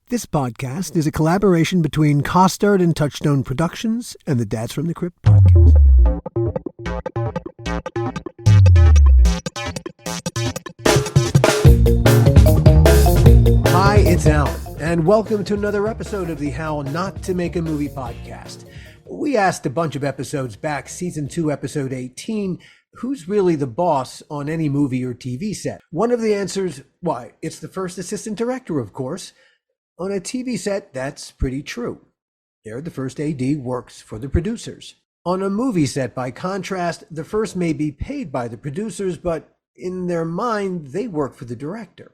This podcast is a collaboration between Costard and Touchstone Productions and the Tales From The Crypt podcast. Hi, it's Alan, and welcome to another episode of the How Not to Make a Movie podcast. We asked a bunch of episodes back, Season 2, Episode 18, who's really the boss on any movie or TV set? One of the answers, why, it's the first assistant director, of course. On a TV set, that's pretty true. There, the first AD works for the producers. On a movie set, by contrast, the first may be paid by the producers, but in their mind, they work for the director.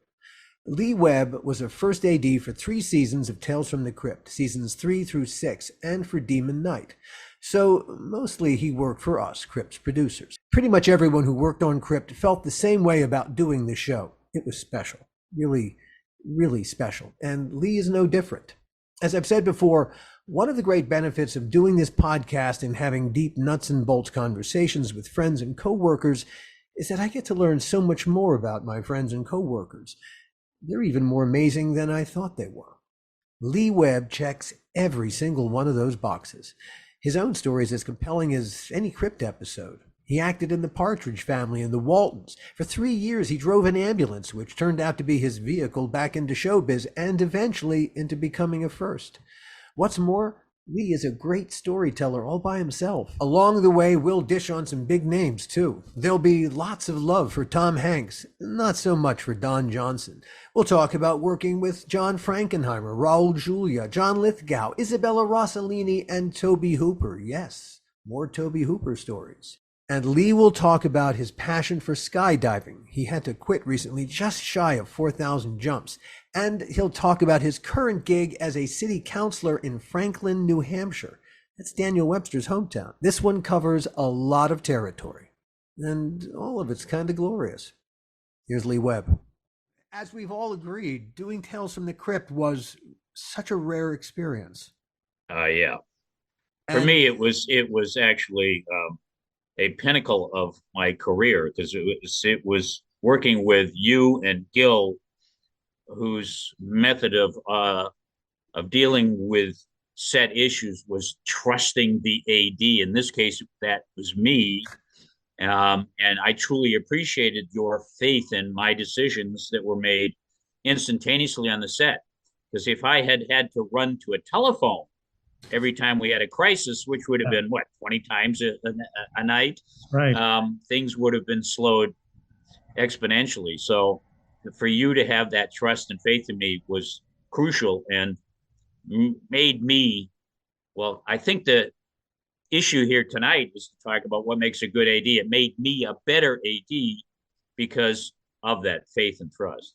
Leigh Webb was a first AD for 3 seasons of Tales from the Crypt, seasons 3 through 6, and for Demon Knight. So mostly he worked for us, Crypt's producers. Pretty much everyone who worked on Crypt felt the same way about doing the show. It was special, really special, and Leigh is no different. As I've said before, one of the great benefits of doing this podcast and having deep nuts and bolts conversations with friends and coworkers is that I get to learn so much more about my friends and coworkers. They're even more amazing than I thought they were. Leigh Webb checks every single one of those boxes. His own story is as compelling as any Crypt episode. He acted in The Partridge Family and The Waltons. For 3 years, he drove an ambulance, which turned out to be his vehicle back into showbiz and eventually into becoming a first. What's more, Leigh is a great storyteller all by himself. Along the way, we'll dish on some big names, too. There'll be lots of love for Tom Hanks, not so much for Don Johnson. We'll talk about working with John Frankenheimer, Raul Julia, John Lithgow, Isabella Rossellini, and Tobe Hooper. Yes, more Tobe Hooper stories. And Leigh will talk about his passion for skydiving. He had to quit recently, just shy of 4,000 jumps. And he'll talk about his current gig as a city councilor in Franklin, New Hampshire. That's Daniel Webster's hometown. This one covers a lot of territory, and all of it's kind of glorious. Here's Leigh Webb. As we've all agreed, doing Tales from the Crypt was such a rare experience. Yeah. For me, it was actually a pinnacle of my career, because it was working with you and Gil, whose method of dealing with set issues was trusting the AD. In this case, that was me. And I truly appreciated your faith in my decisions that were made instantaneously on the set. Because if I had to run to a telephone every time we had a crisis, which would have been, 20 times a night, right? Things would have been slowed exponentially. So for you to have that trust and faith in me was crucial and made me, I think the issue here tonight is to talk about what makes a good AD. It made me a better AD because of that faith and trust.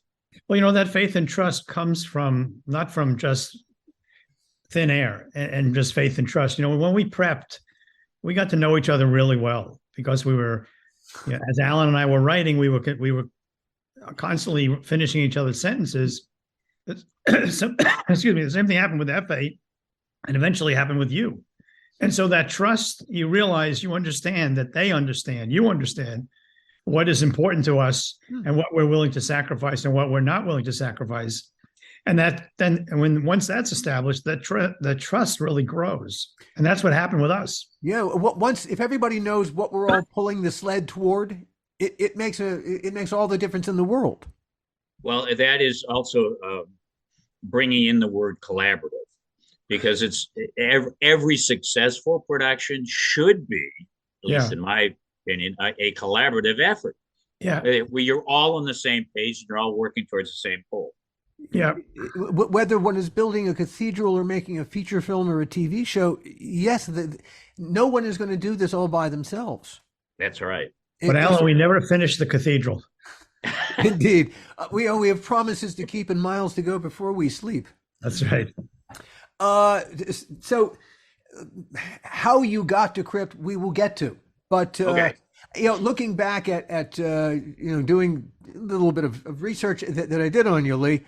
Well, that faith and trust comes from, not from just thin air and just faith and trust. When we prepped, we got to know each other really well because we were, as Alan and I were writing, we were constantly finishing each other's sentences. So, excuse me, the same thing happened with F8 and eventually happened with you. And so that trust, you realize, you understand that they understand, you understand what is important to us and what we're willing to sacrifice and what we're not willing to sacrifice. And once that's established, the trust really grows. And that's what happened with us. Yeah. If everybody knows what we're all pulling the sled toward, it makes all the difference in the world. Well, that is also bringing in the word collaborative, because it's every successful production should be, at least in my opinion, a collaborative effort. Yeah. Where you're all on the same page and you're all working towards the same goal. Yeah. Whether one is building a cathedral or making a feature film or a TV show, yes, no one is going to do this all by themselves. That's right. But Alan, we never finished the cathedral. Indeed. We have promises to keep and miles to go before we sleep. That's right. So how you got to Crypt, we will get to. But, looking back at doing a little bit of research that I did on you, Leigh,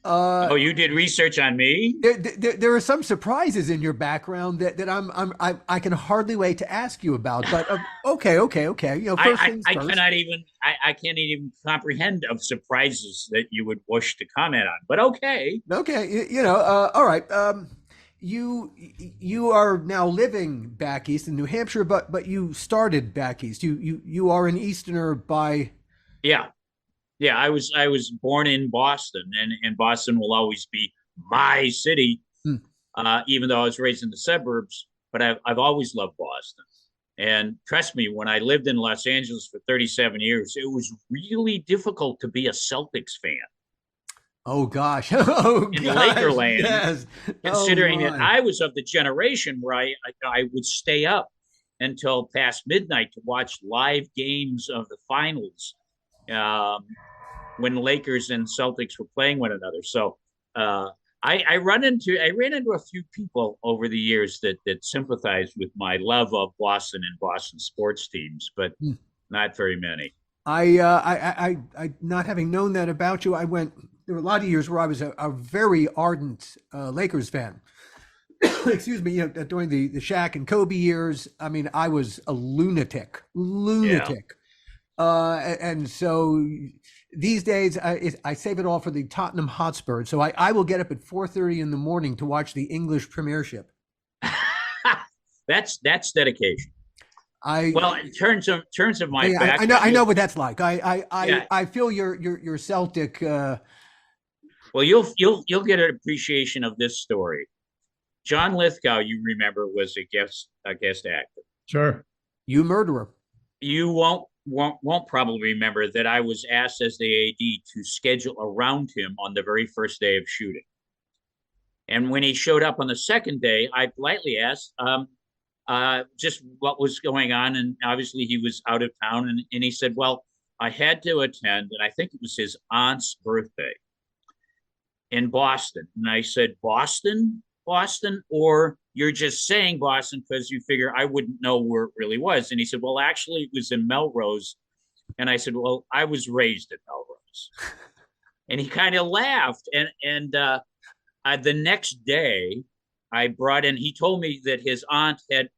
Oh, you did research on me? There are some surprises in your background that I can hardly wait to ask you about. But okay. You know, first things I first. I can't even comprehend of surprises that you would wish to comment on. But okay. Okay, all right. You are now living back east in New Hampshire, but you started back east. You are an Easterner by. Yeah. Yeah, I was born in Boston, and Boston will always be my city, Hmm. even though I was raised in the suburbs. But I've always loved Boston, and trust me, when I lived in Los Angeles for 37 years, it was really difficult to be a Celtics fan Oh gosh! Oh in gosh! Lakerland, Yes. Oh considering that my! I was of the generation where I would stay up until past midnight to watch live games of the finals. Um, when Lakers and Celtics were playing one another. So I ran into a few people over the years that sympathized with my love of Boston and Boston sports teams, but Hmm. not very many. Not having known that about you, I went. There were a lot of years where I was a very ardent Lakers fan. Excuse me, during the Shaq and Kobe years, I mean, I was a Yeah. lunatic. And so these days, I save it all for the Tottenham Hotspur. So I will get up at 4:30 in the morning to watch the English Premiership. That's dedication. I Well, in terms of my yeah, background, I know what that's like. yeah. I feel your Celtic. Well, you'll get an appreciation of this story. John Lithgow, you remember, was a guest actor. Sure. You murderer. You won't probably remember that I was asked as the AD to schedule around him on the very first day of shooting. And when he showed up on the second day, I politely asked just what was going on. And obviously he was out of town. And he said, well, I had to attend, and I think it was his aunt's birthday in Boston. And I said, Boston? Boston? Or you're just saying Boston because you figure I wouldn't know where it really was. And he said, well, actually, it was in Melrose. And I said, well, I was raised in Melrose. And he kind of laughed. And the next day, I brought in, he told me that his aunt had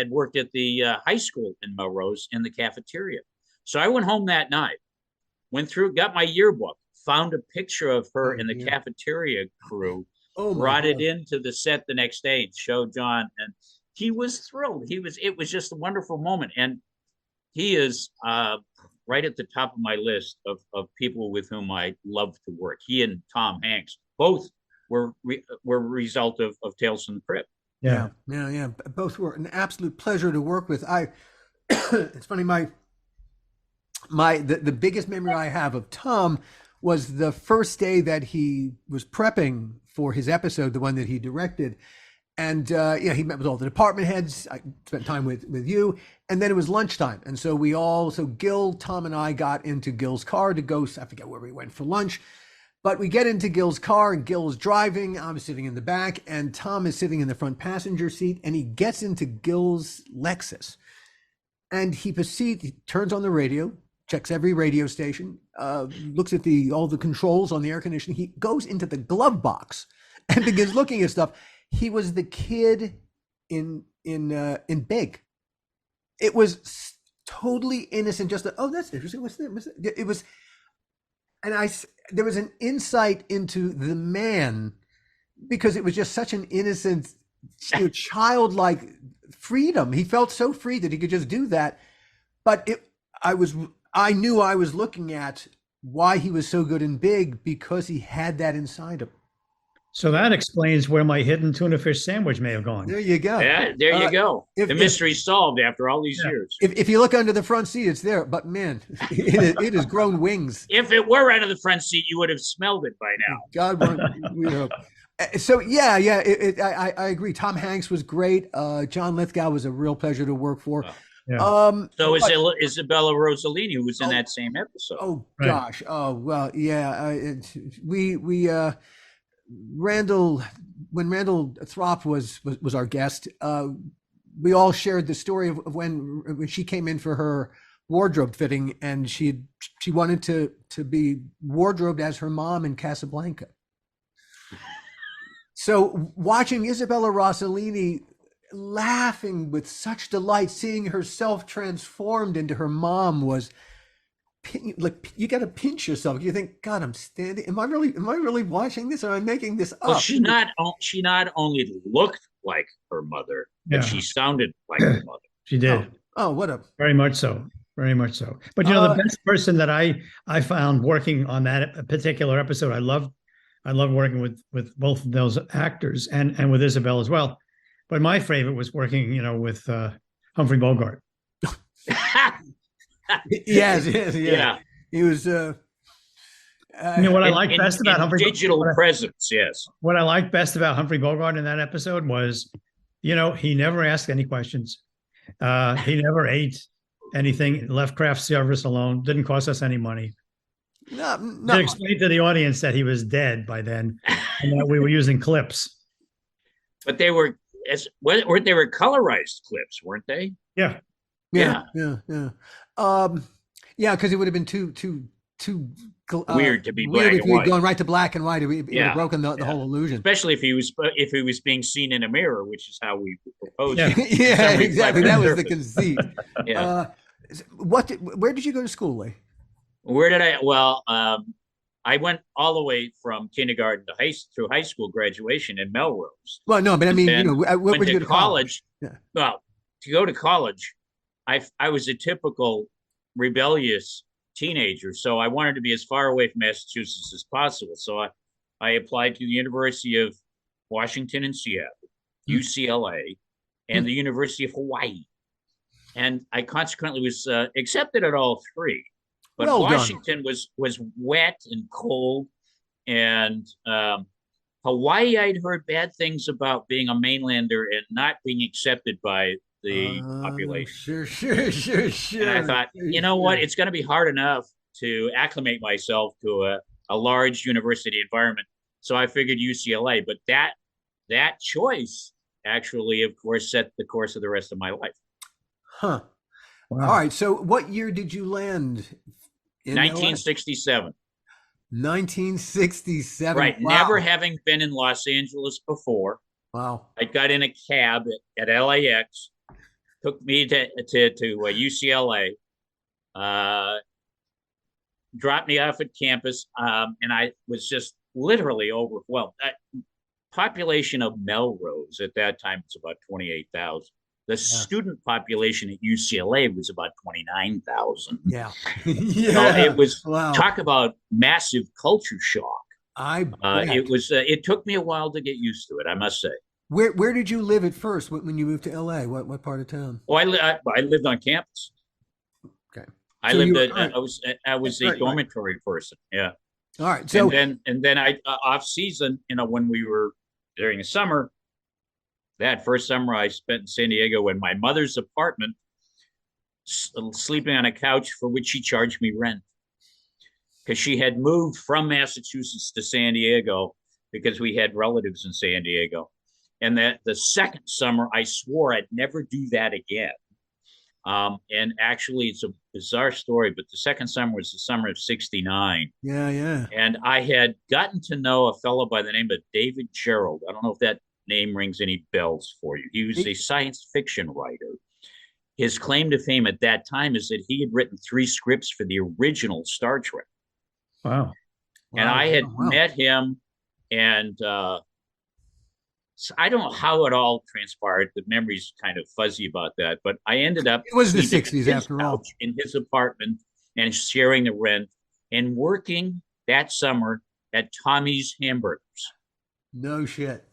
worked at the high school in Melrose in the cafeteria. So I went home that night, went through, got my yearbook, found a picture of her in the cafeteria crew, Oh my brought it God. into the set the next day and showed John, and he was thrilled. It was just a wonderful moment. And he is right at the top of my list of people with whom I love to work. He and Tom Hanks both were a result of Tales from the Crypt. Yeah. Yeah. Both were an absolute pleasure to work with. It's funny, the biggest memory I have of Tom was the first day that he was prepping for his episode, the one that he directed. And he met with all the department heads. I spent time with you, and then it was lunchtime, and so Gil, Tom, and I got into Gil's car to go. I forget where we went for lunch, but we get into Gil's car, and Gil is driving. I'm sitting in the back, and Tom is sitting in the front passenger seat, and he gets into Gil's Lexus, and he turns on the radio, checks every radio station, looks at all the controls on the air conditioning. He goes into the glove box and begins looking at stuff. He was the kid in Big. It was totally innocent. Just that's interesting. What's that? It was, and there was an insight into the man because it was just such an innocent, childlike freedom. He felt so free that he could just do that. But I knew I was looking at why he was so good in Big because he had that inside him. So that explains where my hidden tuna fish sandwich may have gone. There you go. Yeah, there you go. The mystery's solved after all these years. If you look under the front seat, it's there. But man, it has grown wings. If it were under the front seat, you would have smelled it by now. God, we hope. So I agree. Tom Hanks was great. John Lithgow was a real pleasure to work for. Yeah. So is Isabella Rossellini, who was in that same episode. Oh gosh. Oh well. Yeah. Randall, when Randall Throp was our guest, we all shared the story of when she came in for her wardrobe fitting, and she wanted to be wardrobed as her mom in Casablanca. So watching Isabella Rossellini laughing with such delight, seeing herself transformed into her mom was like, you got to pinch yourself. You think, God, I'm standing. Am I really watching this, or am I making this up? Well, she not only looked like her mother, but she sounded like her mother. She did. Oh, what a very much so. Very much so. But the best person that I found working on that particular episode, I loved working with both of those actors and with Isabel as well. But my favorite was working, with Humphrey Bogart. yes. Yeah. He was. What I liked best about Humphrey digital presence. Yes. What I liked best about Humphrey Bogart in that episode was, he never asked any questions. He never ate anything. Left craft service alone. Didn't cost us any money. No. To explain to the audience that he was dead by then, and that we were using clips. But they were colorized clips, weren't they? Yeah. Yeah. Because it would have been too weird to be black weird and if you white. had gone right to black and white. It would have broken the whole illusion. Especially if he was being seen in a mirror, which is how we proposed. Yeah, exactly. That was the conceit. Yeah. Where did you go to school, Leigh? Where did I? Well, I went all the way from kindergarten to through high school graduation in Melrose. Well, no, but I mean, where did you go to college? Yeah. Well, to go to college, I was a typical rebellious teenager, so I wanted to be as far away from Massachusetts as possible. So I applied to the University of Washington in Seattle, UCLA, and the University of Hawaii, and I consequently was accepted at all three. But Washington was wet and cold, and Hawaii, I'd heard bad things about being a mainlander and not being accepted by the population. Sure. And I thought, what? It's going to be hard enough to acclimate myself to a large university environment. So I figured UCLA, but that choice actually, of course, set the course of the rest of my life. Huh. Wow. All right. So what year did you land? 1967. 1967. Right. Wow. Never having been in Los Angeles before. Wow. I got in a cab at LAX, took me to UCLA, dropped me off at campus, and I was just literally overwhelmed. Population of Melrose at that time was about 28,000. The student population at UCLA was about 29,000. Yeah. It was talk about massive culture shock. It took me a while to get used to it, I must say. Where did you live at first when you moved to LA? What part of town? Oh, I lived on campus. Okay. I was a dormitory person. Yeah. All right. So and then I off season, when we were during the summer, that first summer I spent in San Diego in my mother's apartment, sleeping on a couch for which she charged me rent, because she had moved from Massachusetts to San Diego because we had relatives in San Diego. And that the second summer, I swore I'd never do that again. And actually, it's a bizarre story, but the second summer was the summer of '69. Yeah. And I had gotten to know a fellow by the name of David Gerald. I don't know if that name rings any bells for you. He was a science fiction writer. His claim to fame at that time is that he had written 3 scripts for the original Star Trek. Wow. And I had met him, and so I don't know how it all transpired. The memory's kind of fuzzy about that, but I ended up it was the 60s after all, in his apartment and sharing the rent and working that summer at Tommy's Hamburgers. No shit.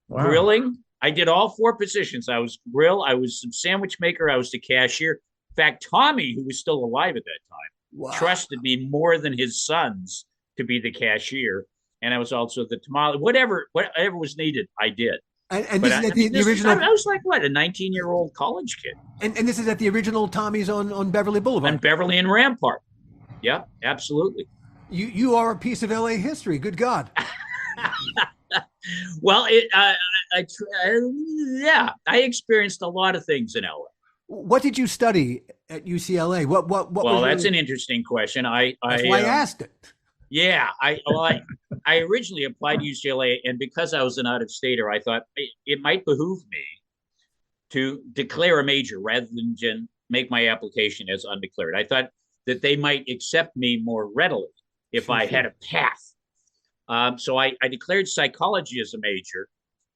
Wow. Grilling. I did all 4 positions. I was grill, I was some sandwich maker, I was the cashier. In fact, Tommy, who was still alive at that time, trusted me more than his sons to be the cashier. And I was also the tamale, whatever was needed, I did. And this is at the original. I was like, what, a 19-year-old college kid. And this is at the original Tommy's on Beverly Boulevard. On Beverly and Rampart. Yeah, absolutely. You are a piece of LA history. Good God. Well, I experienced a lot of things in LA. What did you study at UCLA? What Well, was that's your, an interesting question. that's why I asked it. Yeah, I originally applied to UCLA, and because I was an out-of-stater, I thought it might behoove me to declare a major rather than make my application as undeclared. I thought that they might accept me more readily if I had a path. So I declared psychology as a major.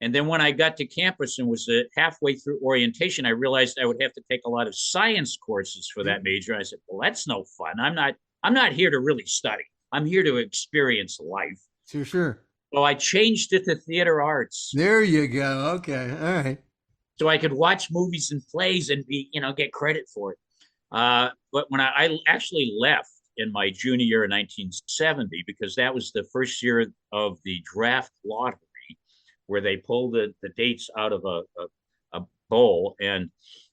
And then when I got to campus and was halfway through orientation, I realized I would have to take a lot of science courses for that major. And I said, well, that's no fun. I'm not here to really study. I'm here to experience life. Sure. So I changed it to theater arts. There you go. Okay. All right. So I could watch movies and plays and get credit for it. But when I actually left in my junior year in 1970, because that was the first year of the draft lottery, where they pulled the dates out of a bowl, and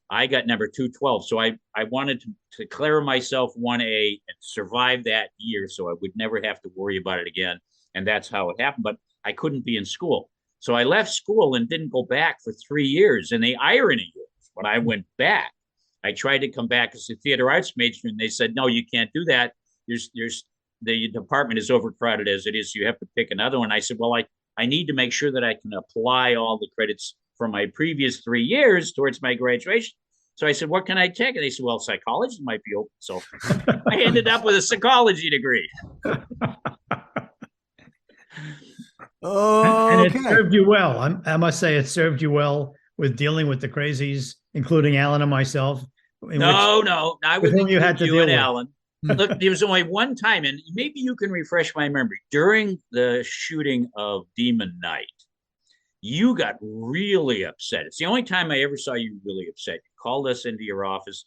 I got number 212. So I wanted to declare myself 1A and survive that year so I would never have to worry about it again. And that's how it happened. But I couldn't be in school. So I left school and didn't go back for 3 years. And the irony is, when I went back, I tried to come back as a theater arts major, and they said, no, you can't do that. There's the department is overcrowded as it is. So you have to pick another one. I said, well, I need to make sure that I can apply all the credits from my previous 3 years towards my graduation. So I said, what can I take? And they said, well, psychology might be open. So I ended up with a psychology degree. Oh, and it served you well. I must say it served you well with dealing with the crazies, including Alan and myself. No, I would you had to you deal and with. Alan. Look, there was only one time, and maybe you can refresh my memory. During the shooting of Demon Knight, you got really upset. It's the only time I ever saw you really upset. You called us into your office,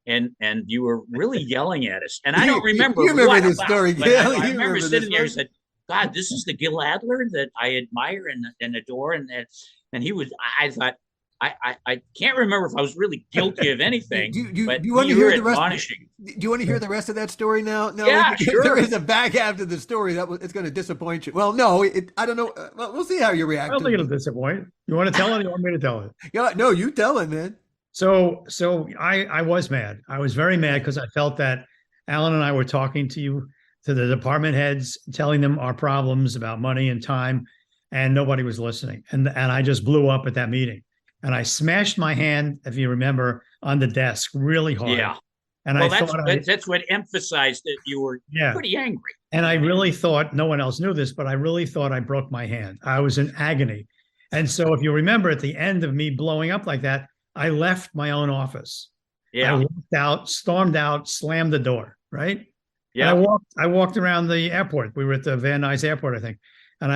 and you were really yelling at us. And I don't remember. You remember this story, Gil? I remember sitting there and said, God, this is the Gil Adler that I admire and adore. And he was, I thought, I can't remember if I was really guilty of anything. Do you want to hear the rest? Do you want to hear the rest of that story now? No, yeah, sure. There is a back half to the story it's going to disappoint you. Well, no, I don't know. Well, we'll see how you react. I don't think it'll disappoint. You want to tell it? Or you want me to tell it? Yeah, no, you tell it, man. So I was mad. I was very mad because I felt that Alan and I were talking to the department heads, telling them our problems about money and time, and nobody was listening. And I just blew up at that meeting. And I smashed my hand, if you remember, on the desk really hard. Yeah. And that's what emphasized that you were pretty angry. And I really thought, no one else knew this, but I really thought I broke my hand. I was in agony. And so if you remember, at the end of me blowing up like that, I left my own office. Yeah. I walked out, stormed out, slammed the door, right? Yeah. And I walked around the airport. We were at the Van Nuys Airport, I think. And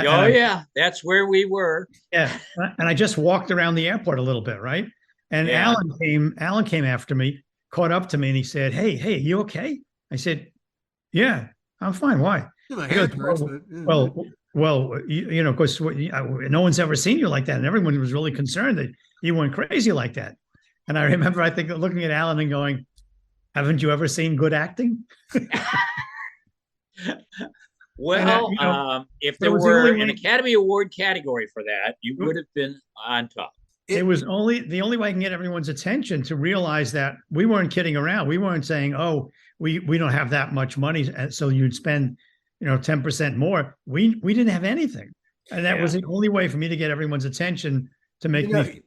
that's where we were. Yeah. And I just walked around the airport a little bit, right? And Alan came after me, caught up to me, and he said, Hey, you okay? I said, yeah, I'm fine. Why? My hand hurts, well, of course, no one's ever seen you like that. And everyone was really concerned that you went crazy like that. And I remember, I think, looking at Alan and going, haven't you ever seen good acting? Well, if there were an Academy Award category for that, you would have been on top. It was the only way I can get everyone's attention to realize that we weren't kidding around. We weren't saying, oh, we don't have that much money, so you'd spend 10% more. We didn't have anything. And that was the only way for me to get everyone's attention to make me.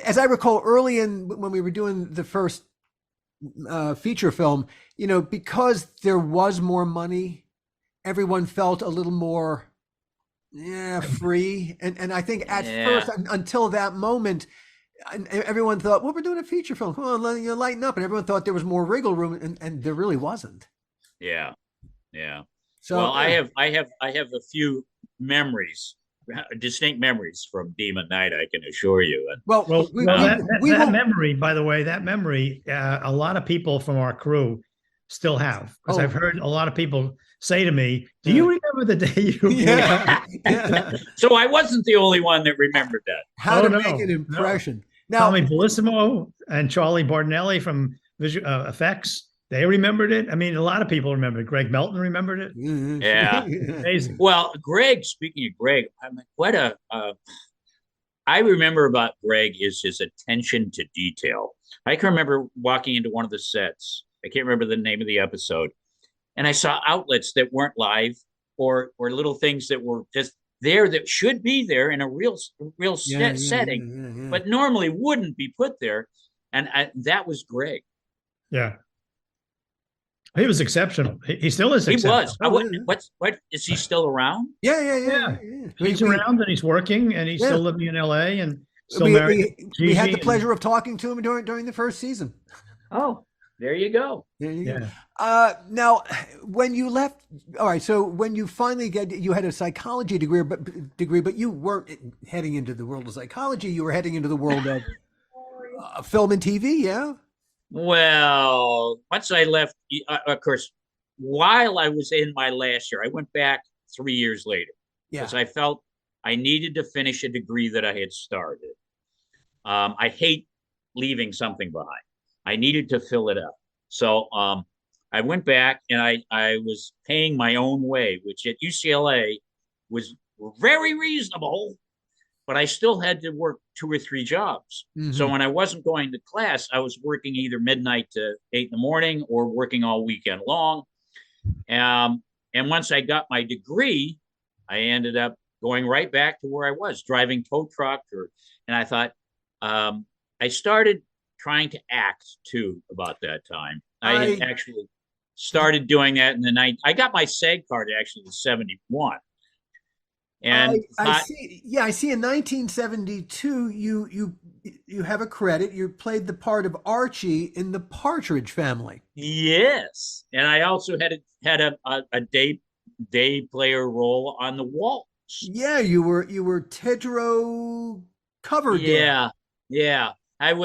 As I recall, early when we were doing the first feature film, because there was more money, everyone felt a little more free. And I think at first, until that moment, everyone thought, well, we're doing a feature film. Come on, lighten up. And everyone thought there was more wriggle room, and there really wasn't. Yeah. So Well, I have a few memories, distinct memories from Demon Knight, I can assure you. And that memory, by the way, a lot of people from our crew still have, because I've heard a lot of people say to me, do you remember the day you So I wasn't the only one that remembered that. How to make an impression. Now, Tommy Bellissimo and Charlie Bartonelli from Effects, they remembered it. I mean, a lot of people remember it. Greg Melton remembered it. Yeah. Amazing. Well, Greg, speaking of Greg, I mean, I remember about Greg is his attention to detail. I can remember walking into one of the sets. I can't remember the name of the episode, and I saw outlets that weren't live, or little things that were just there that should be there in a real setting, but normally wouldn't be put there, and that was great. Yeah. He was exceptional. He still is exceptional. He was. What is he still around? Yeah. He's around and he's working and he's still living in LA and still married. We had the pleasure of talking to him during the first season. Oh, there you go. There you go. Now, when you left, all right. So when you finally you had a psychology degree, but you weren't heading into the world of psychology. You were heading into the world of film and TV. Yeah. Well, once I left, of course, while I was in my last year, I went back 3 years later because I felt I needed to finish a degree that I had started. I hate leaving something behind. I needed to fill it up. So I went back and I was paying my own way, which at UCLA was very reasonable, but I still had to work 2 or 3 jobs. Mm-hmm. So when I wasn't going to class, I was working either midnight to 8 in the morning or working all weekend long. And once I got my degree, I ended up going right back to where I was, driving tow truck. And I thought, I started trying to act too about that time. I actually started doing that in the night. I got my SAG card actually in 71. And I see. Yeah, I see. In 1972, you have a credit. You played the part of Archie in the Partridge Family. Yes, and I also had a day player role on The Waltz. Yeah, you were Tedro Coverdale. Yeah. And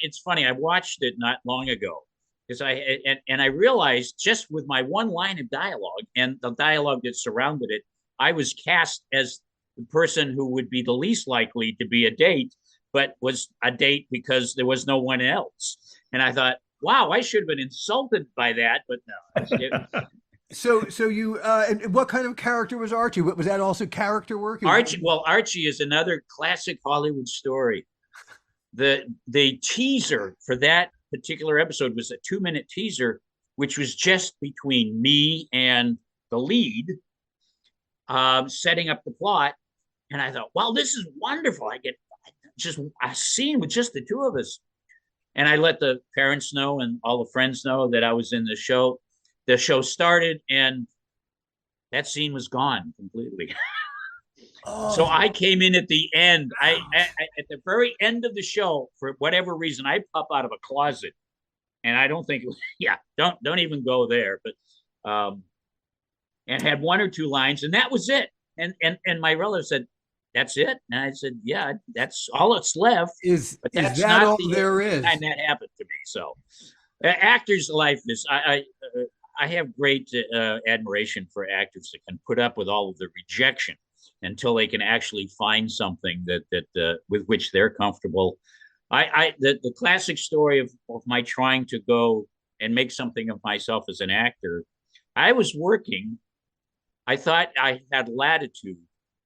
it's funny. I watched it not long ago because I realized just with my one line of dialogue and the dialogue that surrounded it, I was cast as the person who would be the least likely to be a date, but was a date because there was no one else. And I thought, wow, I should have been insulted by that, but no. So you, and what kind of character was Archie? Was that also character work? Archie is another classic Hollywood story. The teaser for that particular episode was a 2-minute teaser, which was just between me and the lead, setting up the plot. And I thought, wow, this is wonderful. I get just a scene with just the two of us. And I let the parents know and all the friends know that I was in the show. The show started and that scene was gone completely. So I came in at the end. I at the very end of the show, for whatever reason, I pop out of a closet. And I don't think, don't even go there. But and had 1 or 2 lines, and that was it. And my relative said, "That's it." And I said, "Yeah, that's all that's left." But that's not all there is. And that happened to me. So, actors' life is. I have great admiration for actors that can put up with all of the rejection until they can actually find something that with which they're comfortable. The classic story of my trying to go and make something of myself as an actor. I was working. I thought I had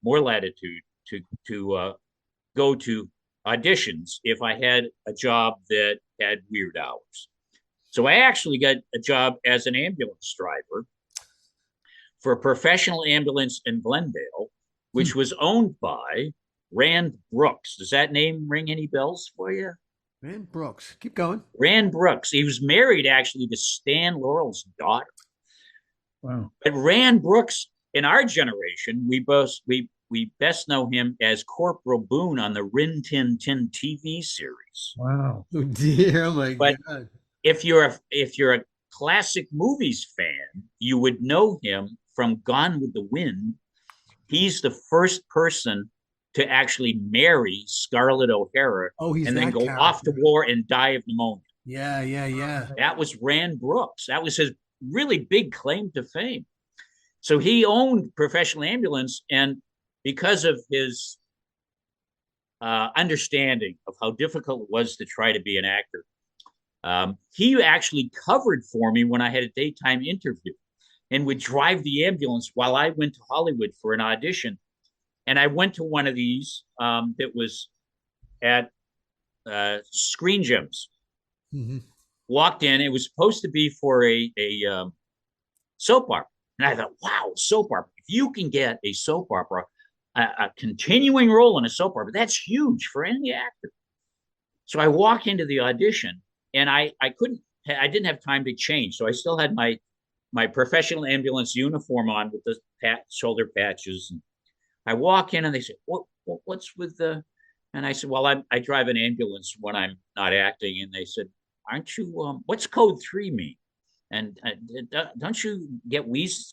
more latitude to go to auditions if I had a job that had weird hours. So I actually got a job as an ambulance driver for a professional ambulance in Glendale, which was owned by Rand Brooks. Does that name ring any bells for you? Rand Brooks. Keep going. Rand Brooks. He was married actually to Stan Laurel's daughter. Wow. But Rand Brooks, in our generation, we best know him as Corporal Boone on the Rin Tin Tin TV series. Wow. Oh dear, oh my God. If you're a classic movies fan, you would know him from Gone with the Wind. He's the first person to actually marry Scarlett O'Hara and then go off to war and die of pneumonia. Yeah. That was Rand Brooks. That was his really big claim to fame. So he owned Professional Ambulance, and because of his understanding of how difficult it was to try to be an actor, he actually covered for me when I had a daytime interview and would drive the ambulance while I went to Hollywood for an audition. And I went to one of these that was at Screen Gems Mm-hmm. Walked in. It was supposed to be for a soap opera. And I thought, wow, soap opera. If you can get a soap opera, a continuing role in a soap opera, that's huge for any actor. So I walk into the audition, and I didn't have time to change. So I still had my professional ambulance uniform on with the shoulder patches. And I walk in, and they say, what's with the, and I said, well, I drive an ambulance when I'm not acting. And they said, aren't you, what's code 3 mean? And don't you get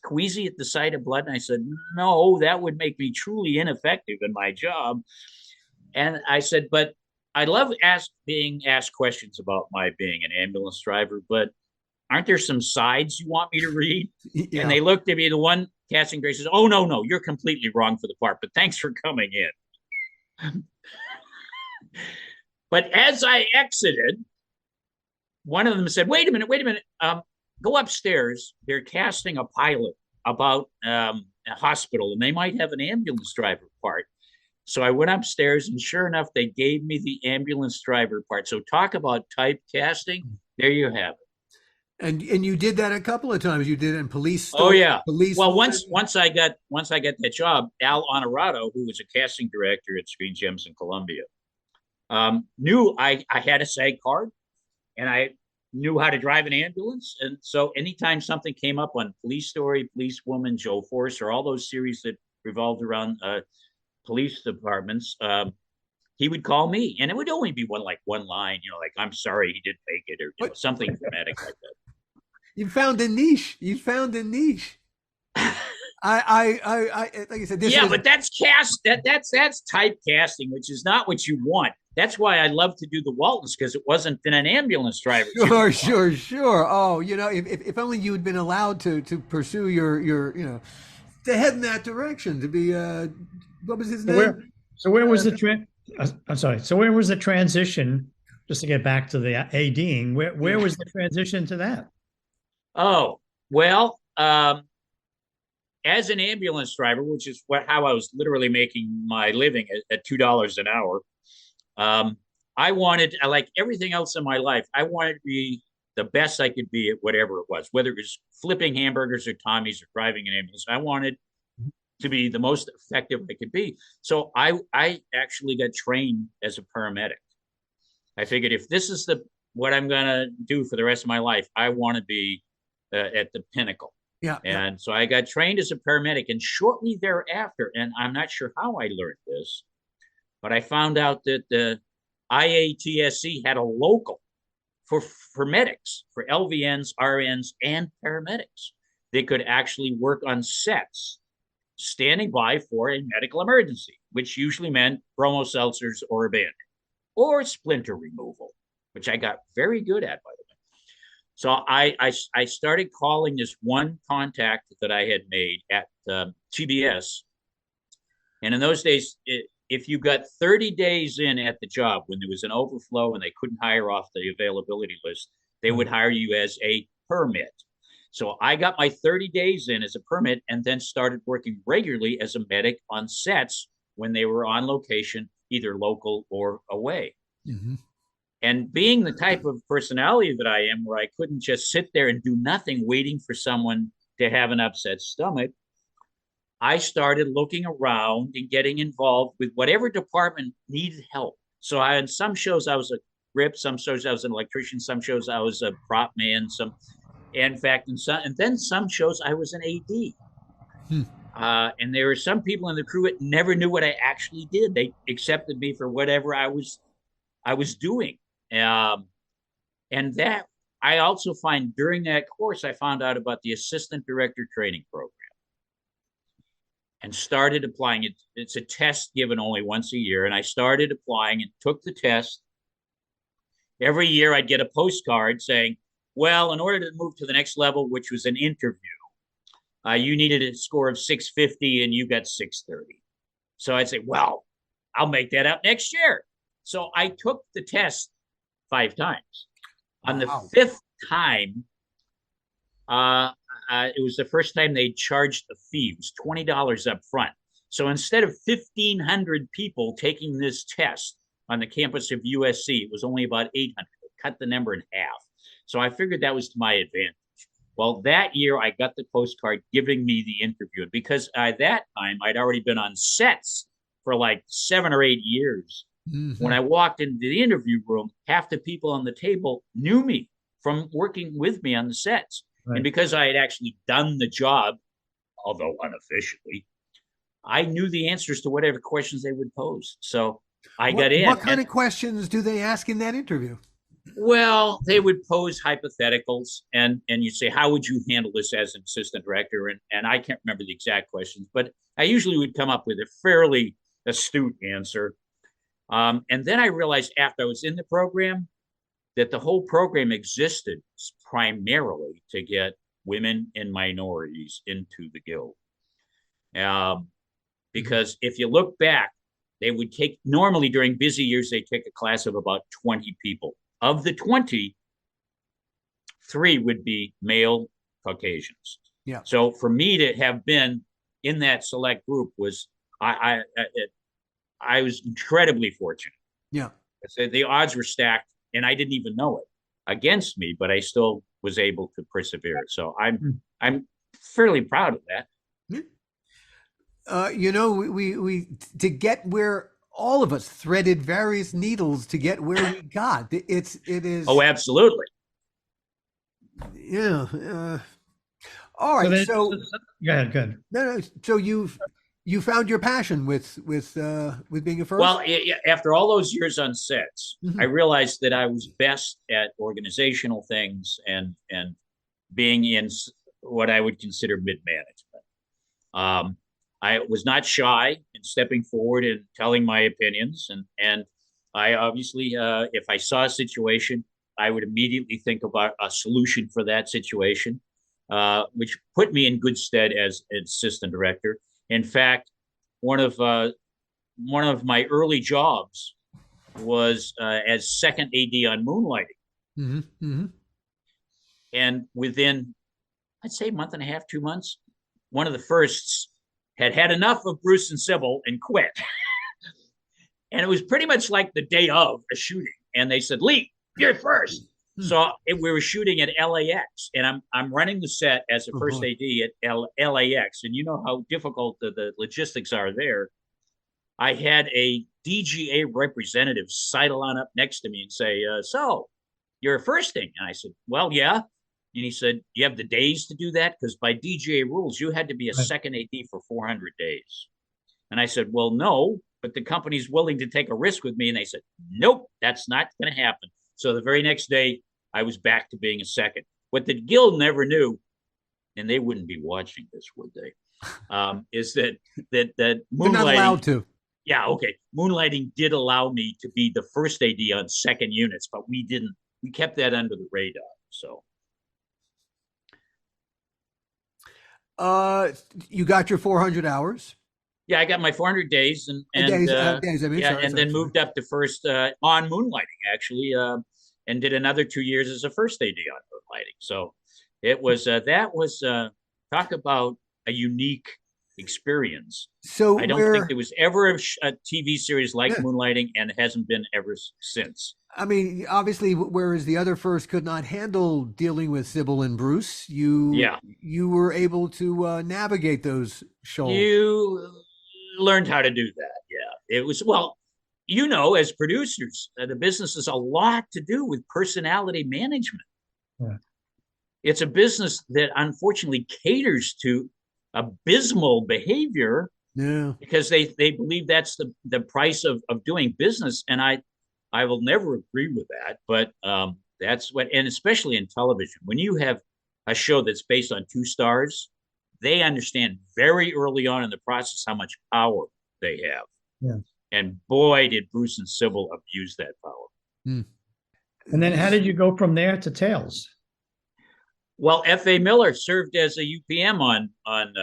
queasy at the sight of blood? And I said, no, that would make me truly ineffective in my job. And I said, but I love being asked questions about my being an ambulance driver, but aren't there some sides you want me to read? Yeah. And they looked at me, the one casting director says, oh, no, you're completely wrong for the part, but thanks for coming in. But as I exited, one of them said, wait a minute. Go upstairs. They're casting a pilot about a hospital, and they might have an ambulance driver part. So I went upstairs, and sure enough, they gave me the ambulance driver part. So talk about typecasting. There you have it. And you did that a couple of times. You did it in Police. Oh yeah. Police. Well, once I got that job, Al Honorado, who was a casting director at Screen Gems in Columbia, knew I had a SAG card, and I knew how to drive an ambulance. And so anytime something came up on Police Story, Police Woman, Joe Forster, all those series that revolved around police departments, he would call me, and it would only be one line, like, I'm sorry he didn't make it, or something dramatic like that. You found a niche. I like I said, but that's that's typecasting, which is not what you want. That's why I love to do the Waltons, because it wasn't been an ambulance driver. Sure. Oh, if only you had been allowed to pursue your to head in that direction, to be what was his name? Where was the I'm sorry. So where was the transition? Just to get back to the ADing, where was the transition to that? Oh, well, as an ambulance driver, which is how I was literally making my living at $2 an hour, I wanted, like everything else in my life, I wanted to be the best I could be at whatever it was, whether it was flipping hamburgers or Tommies or driving an ambulance. I wanted to be the most effective I could be. So I actually got trained as a paramedic. I figured if this is what I'm going to do for the rest of my life, I want to be at the pinnacle. Yeah. And so I got trained as a paramedic, and shortly thereafter, and I'm not sure how I learned this, but I found out that the IATSC had a local for medics, for LVNs, RNs, and paramedics. They could actually work on sets, standing by for a medical emergency, which usually meant bromo seltzers or abandonment, or splinter removal, which I got very good at, by the way. So I started calling this one contact that I had made at TBS. And in those days, if you got 30 days in at the job, when there was an overflow and they couldn't hire off the availability list, they would hire you as a permit. So I got my 30 days in as a permit, and then started working regularly as a medic on sets when they were on location, either local or away. Mm-hmm. And being the type of personality that I am, where I couldn't just sit there and do nothing waiting for someone to have an upset stomach, I started looking around and getting involved with whatever department needed help. So in some shows I was a grip, some shows I was an electrician, some shows I was a prop man, in fact, and then some shows I was an AD. And there were some people in the crew that never knew what I actually did. They accepted me for whatever I was doing. And that I also find during that course, I found out about the assistant director training program and started applying it. It's a test given only once a year. And I started applying and took the test. Every year I'd get a postcard saying, well, in order to move to the next level, which was an interview, you needed a score of 650 and you got 630. So I'd say, well, I'll make that up next year. So I took the test 5 times. On the 5th time, it was the first time they charged a fee. It was $20 up front. So instead of 1,500 people taking this test on the campus of USC, it was only about 800. cut the number in half. So I figured that was to my advantage. Well, that year I got the postcard giving me the interview. And because at that time I'd already been on sets for like 7 or 8 years. Mm-hmm. When I walked into the interview room, half the people on the table knew me from working with me on the sets. Right. And because I had actually done the job, although unofficially, I knew the answers to whatever questions they would pose. So I got in. What kind of questions do they ask in that interview? Well, they would pose hypotheticals, and you say, how would you handle this as an assistant director? And I can't remember the exact questions, but I usually would come up with a fairly astute answer. And then I realized after I was in the program that the whole program existed primarily to get women and minorities into the Guild. Because if you look back, they would take, normally during busy years, they take a class of about 20 people. Of the 20, 3 would be male Caucasians. Yeah. So for me to have been in that select group was, I was incredibly fortunate. Yeah. The odds were stacked, and I didn't even know it against me, but I still was able to persevere. So I'm fairly proud of that. We to get where all of us threaded various needles to get where we got. It is. Oh, absolutely. Yeah. All right. So go ahead. Good. No. So you found your passion with being a first. Well, after all those years on sets, I realized that I was best at organizational things and being in what I would consider mid-management. I was not shy in stepping forward and telling my opinions. And I obviously, if I saw a situation, I would immediately think about a solution for that situation, which put me in good stead as an assistant director. In fact, one of my early jobs was as second AD on Moonlighting. Mm-hmm. Mm-hmm. And within, I'd say, a month and a half, 2 months, one of the firsts had enough of Bruce and Sybil and quit. And it was pretty much like the day of a shooting. And they said, Leigh, you're first. So we were shooting at LAX, and I'm running the set as a first AD at LAX. And you know how difficult the logistics are there. I had a DGA representative sidle on up next to me and say, so you're a firsting? And I said, well, yeah. And he said, you have the days to do that? Because by DGA rules, you had to be a second AD for 400 days. And I said, well, no, but the company's willing to take a risk with me. And they said, nope, that's not going to happen. So the very next day, I was back to being a second. What the Guild never knew, and they wouldn't be watching this, would they? Is that Moonlighting. They're not allowed to. Yeah, okay. Moonlighting did allow me to be the first AD on second units, but we didn't. We kept that under the radar. So. You got your 400 hours. Yeah, I got my 400 days and then moved up to first on Moonlighting actually, and did another 2 years as a first AD on Moonlighting. So it was talk about a unique experience. So I don't think there was ever a TV series like Moonlighting, and it hasn't been ever since. I mean, obviously, whereas the other first could not handle dealing with Sybil and Bruce, you were able to navigate those shoals. You learned how to do that. Yeah, it was, well, as producers, the business has a lot to do with personality management. Yeah. It's a business that unfortunately caters to abysmal behavior. Yeah, because they believe that's the price of doing business, and I will never agree with that, but that's what, and especially in television, when you have a show that's based on 2 stars, they understand very early on in the process how much power they have. Yeah. And boy, did Bruce and Sybil abuse that power. And then how did you go from there to Tales? Well, F.A. Miller served as a UPM on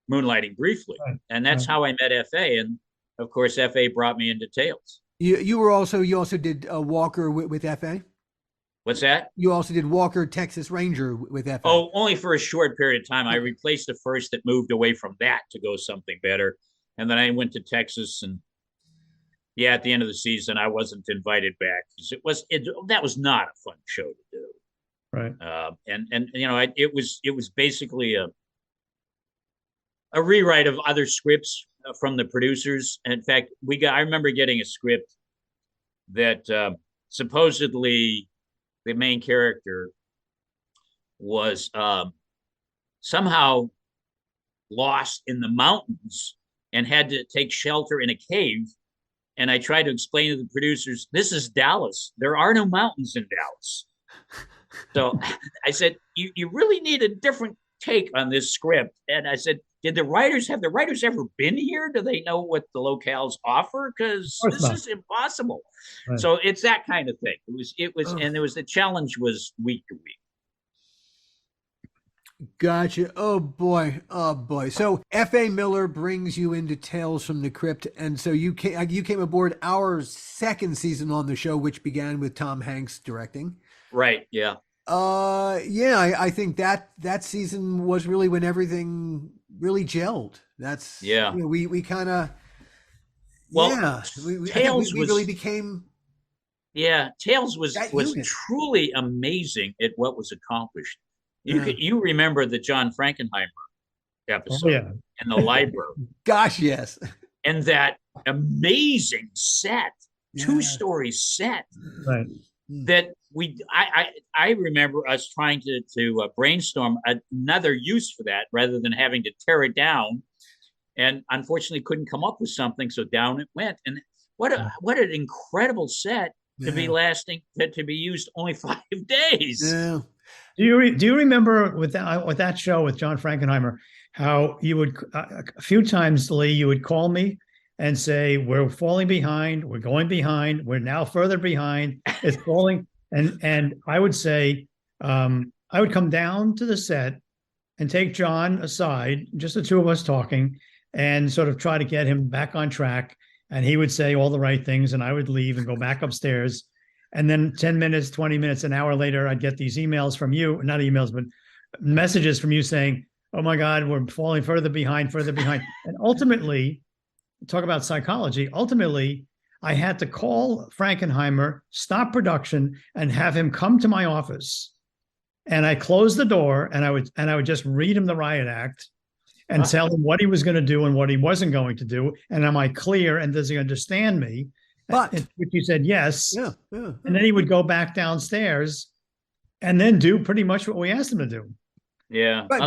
Moonlighting briefly, and that's how I met F.A. And of course, F.A. brought me into Tales. You also did Walker with F.A.? What's that? You also did Walker, Texas Ranger with F.A.? Oh, only for a short period of time. I replaced the first that moved away from that to go something better. And then I went to Texas, and Yeah, at the end of the season, I wasn't invited back because that was not a fun show to do. Right. And you know, it was basically a rewrite of other scripts from the producers. In fact, I remember getting a script that supposedly the main character was somehow lost in the mountains and had to take shelter in a cave. And I tried to explain to the producers, this is Dallas. There are no mountains in Dallas. So I said, you really need a different take on this script. And I said, have the writers ever been here? Do they know what the locales offer? Because this is impossible. Right. So it's that kind of thing. And the challenge was week to week. Gotcha. Oh boy. So F.A. Miller brings you into Tales from the Crypt, and so you came aboard our second season on the show, which began with Tom Hanks directing. Right. Yeah. I think that season was really when everything really gelled. That's we kind of Tales really became. Yeah, Tales was truly amazing at what was accomplished. You remember the John Frankenheimer episode in the library? Gosh, yes. And that amazing set, 2-story set, right? That I remember us trying to brainstorm another use for that rather than having to tear it down, and unfortunately couldn't come up with something, so down it went. And what an incredible set to be used only 5 days. Yeah. Do you remember with that show with John Frankenheimer, how you would a few times, Leigh, you would call me and say, we're falling behind, we're going behind, we're now further behind, it's falling. And I would say, I would come down to the set and take John aside, just the two of us talking, and sort of try to get him back on track. And he would say all the right things, and I would leave and go back upstairs. And then 10 minutes, 20 minutes, an hour later, I'd get these emails from you, not emails, but messages from you saying, oh my God, we're falling further behind. And ultimately, talk about psychology, ultimately, I had to call Frankenheimer, stop production, and have him come to my office. And I closed the door, and I would just read him the riot act and tell him what he was going to do and what he wasn't going to do. And am I clear? And does he understand me? But which he said yes. Yeah. And then he would go back downstairs and then do pretty much what we asked him to do. Yeah. To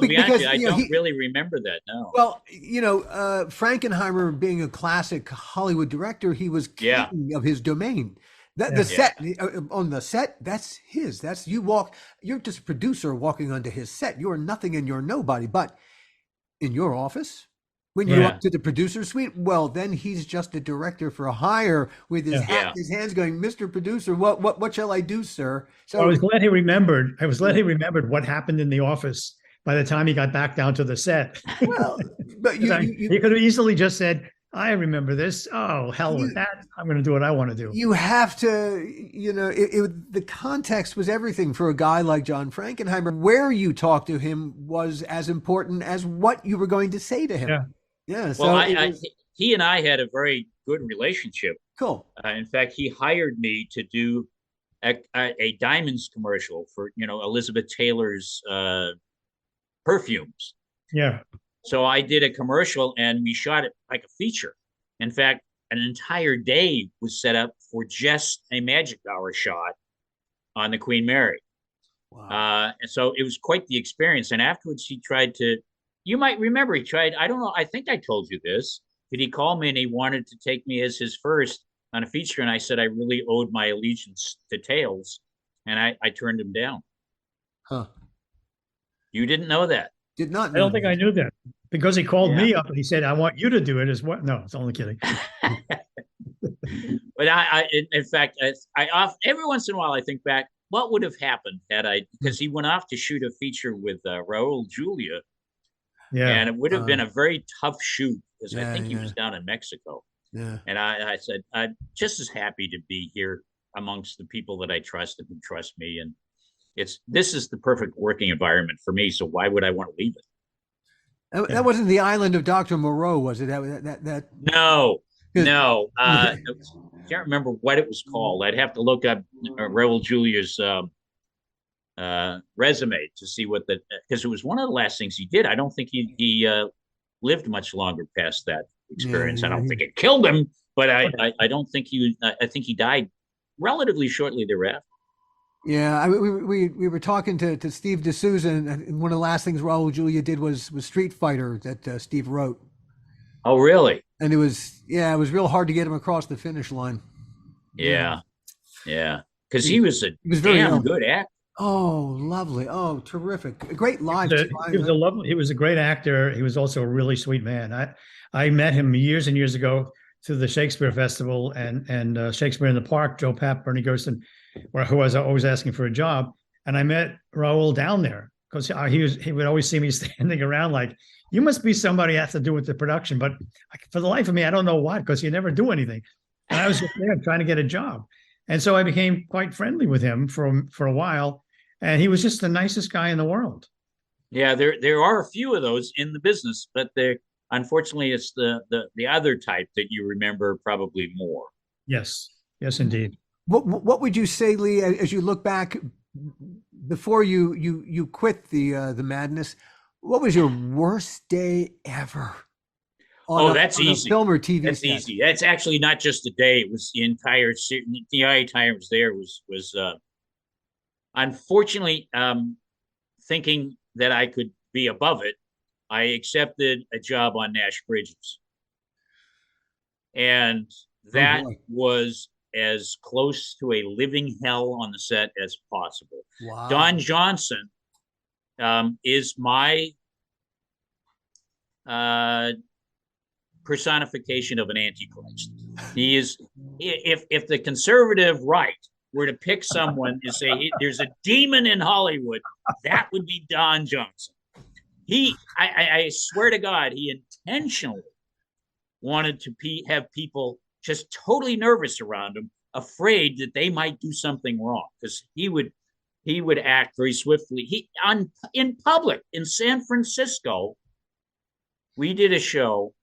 be honest, I don't really remember that. No. Well, Frankenheimer being a classic Hollywood director, he was king of his domain. Set on the set, that's his. That's you're just a producer walking onto his set. You're nothing and you're nobody. But in your office, when you're up to the producer suite, well, then he's just a director for hire with his hands going, Mr. Producer, what shall I do, sir? So I was glad he remembered. What happened in the office by the time he got back down to the set. Well, but he could have easily just said, I remember this. Oh, hell with that. I'm going to do what I want to do. You have to, the context was everything for a guy like John Frankenheimer. Where you talked to him was as important as what you were going to say to him. Yeah. Yeah. So well, he and I had a very good relationship. Cool. In fact, he hired me to do a Diamonds commercial for, Elizabeth Taylor's perfumes. Yeah. So I did a commercial and we shot it like a feature. In fact, an entire day was set up for just a magic hour shot on the Queen Mary. Wow. And so it was quite the experience. And afterwards you might remember, I don't know, I think I told you this, but he called me and he wanted to take me as his first on a feature. And I said, I really owed my allegiance to Tales. And I turned him down. Huh. You didn't know that? Did not know. I don't think I knew that because he called me up and he said, I want you to do it as well. No, it's only kidding. But in fact, every once in a while, I think back, what would have happened because he went off to shoot a feature with Raul Julia. Yeah. And it would have been a very tough shoot because I think he was down in Mexico. Yeah. And I said, I'm just as happy to be here amongst the people that I trust and who trust me. And this is the perfect working environment for me. So why would I want to leave it? That wasn't the island of Dr. Moreau, was it? That No. No, I can't remember what it was called. I'd have to look up Raul Julia's resume to see what because it was one of the last things he did. I don't think he lived much longer past that experience. I don't think it killed him, but I don't think I think he died relatively shortly thereafter. Yeah, we were talking to Steve D'Souza, and one of the last things Raul Julia did was Street Fighter that Steve wrote. Oh, really? And it was real hard to get him across the finish line. Yeah, because he was very damn young. good actor. Oh, lovely! Oh, terrific! A great live. He was a great actor. He was also a really sweet man. I met him years and years ago through the Shakespeare Festival and Shakespeare in the Park. Joe Papp, Bernie Gersten, who was always asking for a job, and I met Raul down there because he would always see me standing around like, you must be somebody has to do with the production, but for the life of me, I don't know what, because you never do anything. And I was just there trying to get a job, and so I became quite friendly with him for a while. And he was just the nicest guy in the world. Yeah, there are a few of those in the business, but unfortunately it's the other type that you remember probably more. Yes, indeed. What would you say, Leigh, as you look back before you quit the madness? What was your worst day ever? That's easy. Film or TV? That's easy. That's actually not just a day. It was the entire time I was there was unfortunately, thinking that I could be above it, I accepted a job on Nash Bridges. And that was as close to a living hell on the set as possible. Wow. Don Johnson is my personification of an antichrist. He is, if the conservative right were to pick someone and say there's a demon in Hollywood, that would be Don Johnson. I swear to God, he intentionally wanted to have people just totally nervous around him, afraid that they might do something wrong, because he would act very swiftly. In public in San Francisco, we did a show,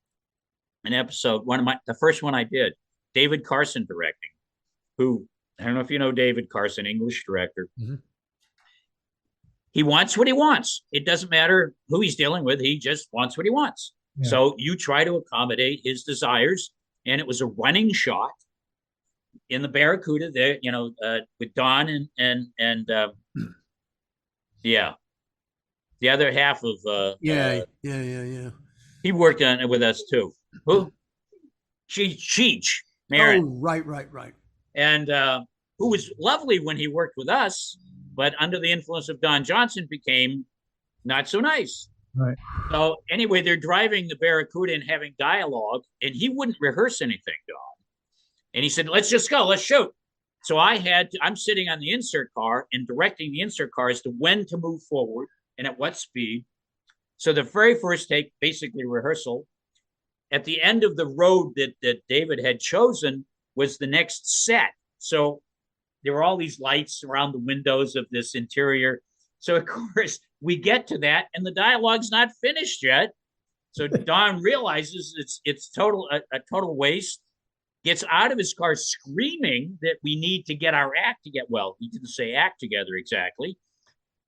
an episode, the first one I did, David Carson directing, who, I don't know if you know David Carson, English director. Mm-hmm. He wants what he wants. It doesn't matter who he's dealing with. He just wants what he wants. Yeah. So you try to accommodate his desires. And it was a running shot in the Barracuda there, with Don and the other half of yeah. He worked on it with us too. Who? Cheech Marin. Oh, right. And who was lovely when he worked with us, but under the influence of Don Johnson became not so nice. Right. So anyway, they're driving the Barracuda and having dialogue, and he wouldn't rehearse anything, Don. And he said, let's just go, let's shoot. So I'm sitting on the insert car and directing the insert car as to when to move forward and at what speed. So the very first take, basically rehearsal, at the end of the road that David had chosen was the next set. So there were all these lights around the windows of this interior. So of course we get to that and the dialogue's not finished yet. So Don realizes it's a total waste, gets out of his car screaming that we need to get our act together. Well, he didn't say act together exactly.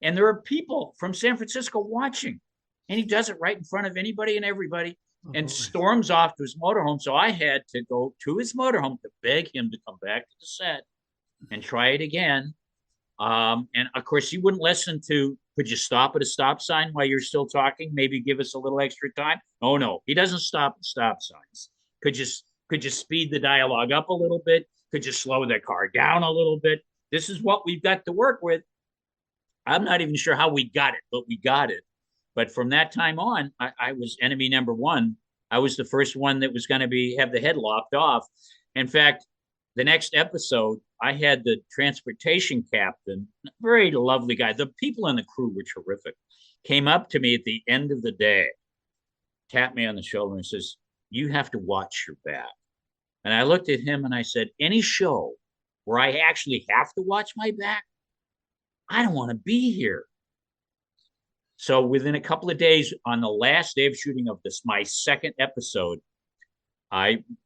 And there are people from San Francisco watching, and he does it right in front of anybody and everybody, and storms off to his motorhome. So I had to go to his motorhome to beg him to come back to the set and try it again. And of course, he wouldn't listen to, could you stop at a stop sign while you're still talking? Maybe give us a little extra time. Oh no, he doesn't stop at stop signs. Could you speed the dialogue up a little bit? Could you slow the car down a little bit? This is what we've got to work with. I'm not even sure how we got it, but we got it. But from that time on, I was enemy number one. I was the first one that was going to have the head lopped off. In fact, the next episode, I had the transportation captain, very lovely guy. The people in the crew were terrific. Came up to me at the end of the day, tapped me on the shoulder and says, you have to watch your back. And I looked at him and I said, any show where I actually have to watch my back, I don't want to be here. So within a couple of days, on the last day of shooting of my second episode,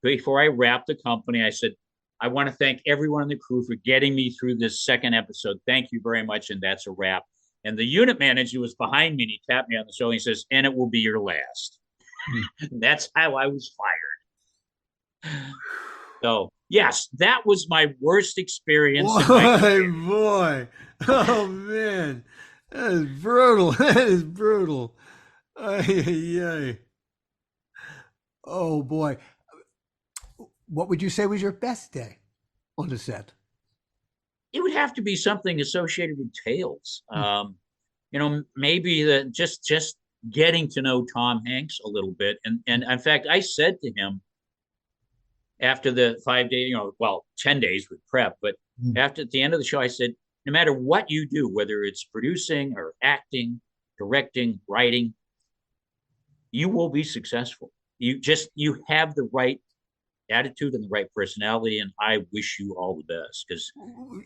before I wrapped the company, I said, I want to thank everyone on the crew for getting me through this second episode. Thank you very much. And that's a wrap. And the unit manager was behind me and he tapped me on the shoulder and he says, and it will be your last. That's how I was fired. So, yes, that was my worst experience. Boy. Oh, man. That is brutal. That is brutal. Oh, boy. What would you say was your best day on the set? It would have to be something associated with Tales. Maybe just getting to know Tom Hanks a little bit. And in fact, I said to him after the 5 day, 10 days with prep, but at the end of the show, I said, no matter what you do, whether it's producing or acting, directing, writing, you will be successful. You have the right attitude and the right personality, and I wish you all the best, because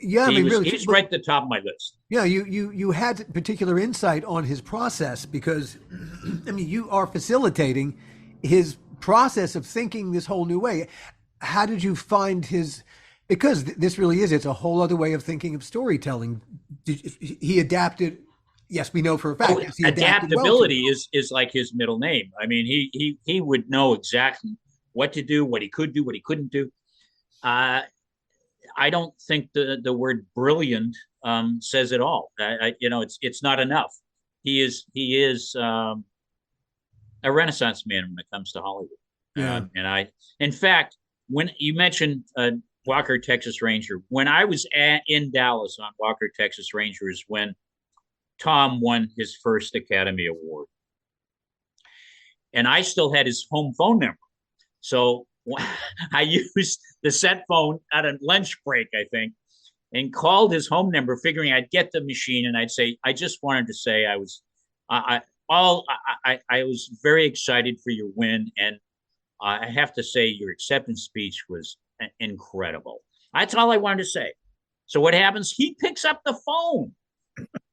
he's right at the top of my list. Yeah, you had particular insight on his process, because you are facilitating his process of thinking this whole new way. How did you find because this really it's a whole other way of thinking of storytelling. He adapted. Yes, we know for a fact. Adaptability is like his middle name. I mean, he would know exactly what to do, what he could do, what he couldn't do. I don't think the word brilliant says it all. It's not enough. He is a Renaissance man when it comes to Hollywood. Yeah. In fact, when you mentioned Walker Texas Ranger, when I was in Dallas on Walker Texas Ranger is when Tom won his first Academy Award, and I still had his home phone number. So I used the set phone at a lunch break, I think, and called his home number, figuring I'd get the machine and I'd say, I just wanted to say I was very excited for your win, and I have to say your acceptance speech was incredible. That's all I wanted to say. So what happens? He picks up the phone,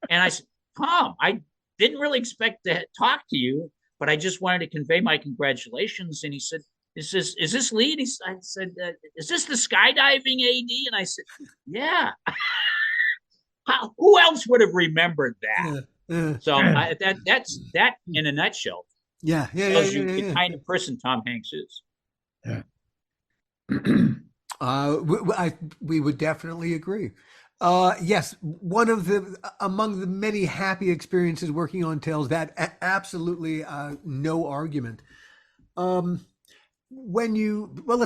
and I said, Tom, I didn't really expect to talk to you, but I just wanted to convey my congratulations. And he said, Is this Leigh? I said, is this the skydiving AD? And I said, yeah. Who else would have remembered that? So that's that in a nutshell. Yeah. Tells you the kind of person Tom Hanks is. Yeah. We would definitely agree. Yes, among the many happy experiences working on Tales, that absolutely no argument. Let's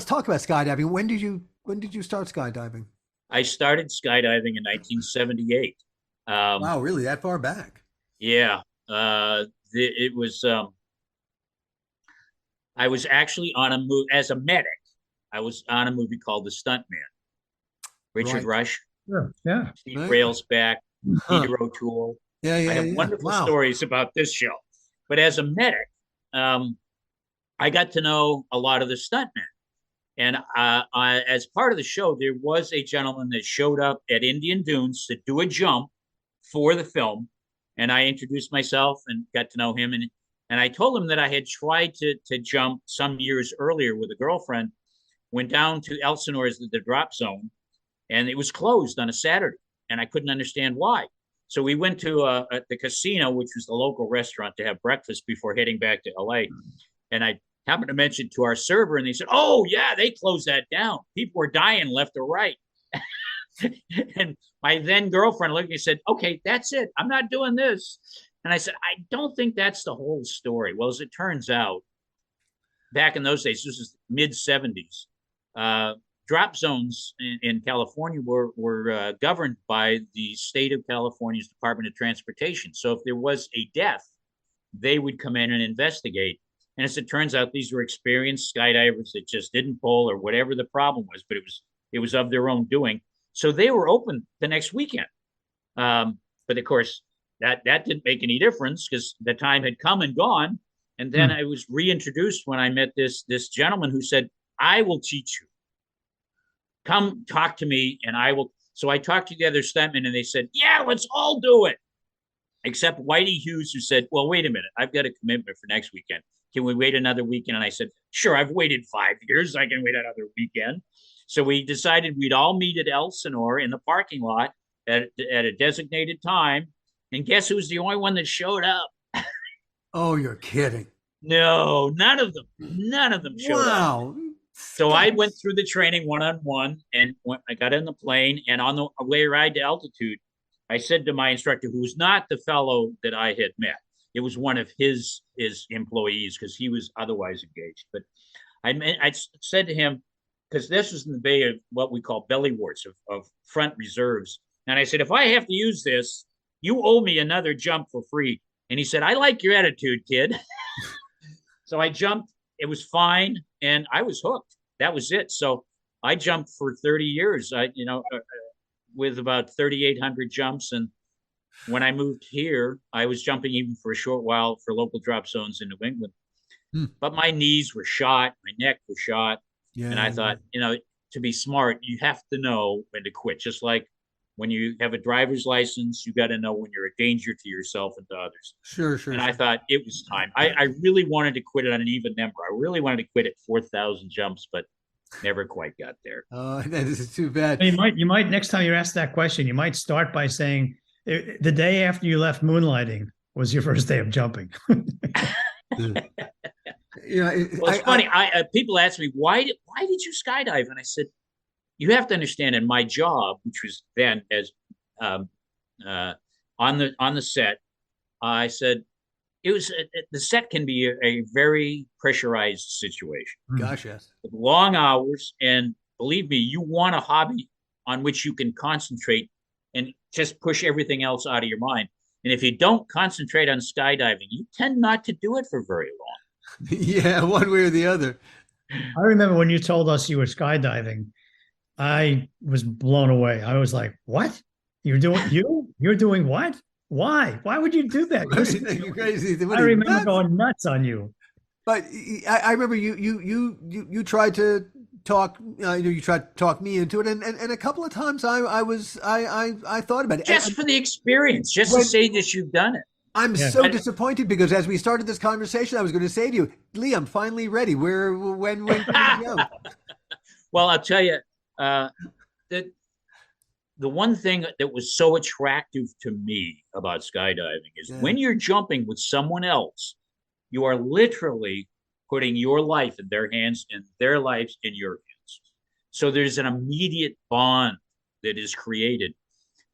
talk about skydiving. When did you start skydiving? I started skydiving in 1978. Wow, really? That far back? Yeah. It was. I was actually on a movie as a medic. I was on a movie called The Stuntman. Richard Rush. Sure. Yeah. Steve Railsback, Peter O'Toole. Yeah. I have wonderful stories about this show. But as a medic, I got to know a lot of the stuntmen. And as part of the show, there was a gentleman that showed up at Indian Dunes to do a jump for the film. And I introduced myself and got to know him. And I told him that I had tried to jump some years earlier with a girlfriend, went down to Elsinore's, the drop zone, and it was closed on a Saturday. And I couldn't understand why. So we went to the casino, which was the local restaurant, to have breakfast before heading back to LA. And I happened to mention to our server, and they said, oh, yeah, they closed that down. People were dying left or right. And my then girlfriend looked at me and said, okay, that's it. I'm not doing this. And I said, I don't think that's the whole story. Well, as it turns out, back in those days, this is mid-70s, drop zones in California were governed by the state of California's Department of Transportation. So if there was a death, they would come in and investigate. And as it turns out, these were experienced skydivers that just didn't pull or whatever the problem was, but it was of their own doing. So they were open the next weekend. But of course, that didn't make any difference because the time had come and gone. And then I was reintroduced when I met this gentleman who said, I will teach you. Come talk to me and I will. So I talked to the other stuntmen and they said, yeah, let's all do it. Except Whitey Hughes, who said, well, wait a minute. I've got a commitment for next weekend. can we wait another weekend? And I said, sure, I've waited 5 years. I can wait another weekend. So we decided we'd all meet at Elsinore in the parking lot at a designated time. And guess who's the only one that showed up? Oh, you're kidding. No, none of them. None of them showed up. Wow. So I went through the training one-on-one, and when I got in the plane, and on the way ride to altitude, I said to my instructor, who was not the fellow that I had met, it was one of his employees because he was otherwise engaged. But I said to him, because this was in the bay of what we call belly warts of front reserves. And I said, if I have to use this, you owe me another jump for free. And he said, I like your attitude, kid. So I jumped. It was fine. And I was hooked. That was it. So I jumped for 30 years, with about 3,800 jumps. And when I moved here, I was jumping even for a short while for local drop zones in New England. But my knees were shot. My neck was shot. Yeah. And I thought, to be smart, you have to know when to quit. Just like when you have a driver's license, you got to know when you're a danger to yourself and to others. Sure. And I thought it was time. I really wanted to quit it on an even number. I really wanted to quit at 4,000 jumps, but never quite got there. Oh, that is too bad. You might next time you ask that question, you might start by saying the day after you left moonlighting was your first day of jumping. It's funny. People ask me, why did you skydive? And I said, you have to understand, in my job, which was then as on the set, I said the set can be a very pressurized situation. Gosh, yes. With long hours, and believe me, you want a hobby on which you can concentrate and just push everything else out of your mind. And if you don't concentrate on skydiving, you tend not to do it for very long. Yeah, one way or the other. I remember when you told us you were skydiving, I was blown away. I was like, what? You're doing what? Why? Why would you do that? You're crazy. I remember going nuts on you. But I remember you tried to talk. You tried to talk me into it, and a couple of times I thought about it just for the experience, just to say that you've done it. I'm so disappointed because as we started this conversation, I was going to say to you, Leigh, I'm finally ready. When can we go? Well, I'll tell you, that the one thing that was so attractive to me about skydiving is when you're jumping with someone else, you are literally putting your life in their hands and their lives in your hands. So there's an immediate bond that is created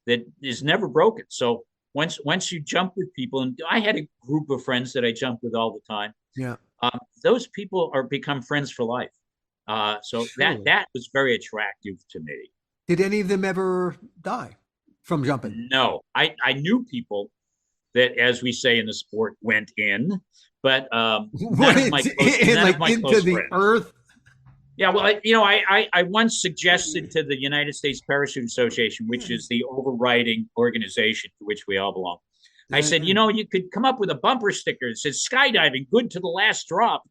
that is never broken. So once you jump with people, and I had a group of friends that I jumped with all the time. Yeah. Those people become friends for life. So that was very attractive to me. Did any of them ever die from jumping? No, I knew people that, as we say in the sport, went in, but none of my close friends. Earth. Yeah, well, I once suggested to the United States Parachute Association, which is the overriding organization to which we all belong. I said, you could come up with a bumper sticker that says "skydiving, good to the last drop."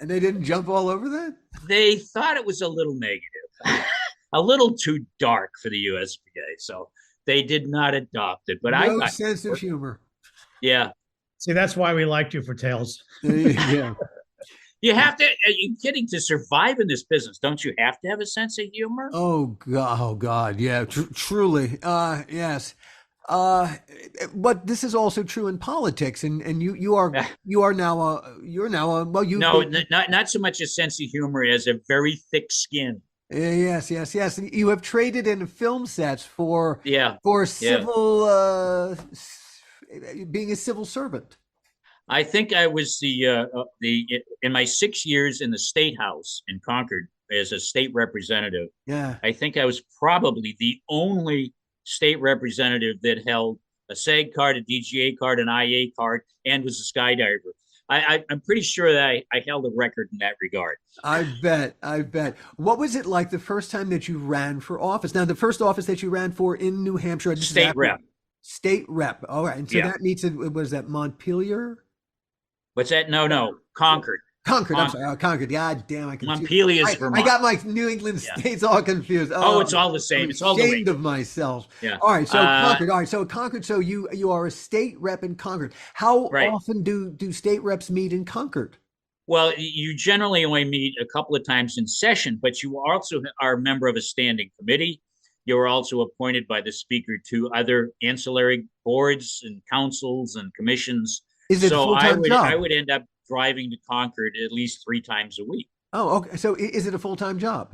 And they didn't jump all over that? They thought it was a little negative, a little too dark for the USPA. So they did not adopt it. But no sense of humor. Yeah. See, that's why we liked you for Tales. Yeah. You have to, are you kidding? To survive in this business, don't you have to have a sense of humor? Oh, God. Yeah, truly. Yes. But this is also true in politics, and you are now not so much a sense of humor as a very thick skin. Yes. And you have traded in film sets for civil being a civil servant. I think I was in my 6 years in the State House in Concord as a state representative. Yeah, I think I was probably the only state representative that held a SAG card, a DGA card, an IA card, and was a skydiver. I'm pretty sure that I held a record in that regard. I bet. What was it like the first time that you ran for office? Now, the first office that you ran for in New Hampshire, state rep. State rep. All right. And so that meets was that Montpelier? What's that? No, Concord. Concord. I'm sorry, Concord. God damn, Montpelier is Vermont. I got my New England states all confused. Oh, it's all the same. I'm it's all ashamed of myself. Yeah. All right, so Concord. All right, so Concord. So you are a state rep in Concord. How often do state reps meet in Concord? Well, you generally only meet a couple of times in session, but you also are a member of a standing committee. You are also appointed by the speaker to other ancillary boards and councils and commissions. Is it a full-time job? I would end up driving to Concord at least 3 times a week. Oh, okay. So is it a full-time job?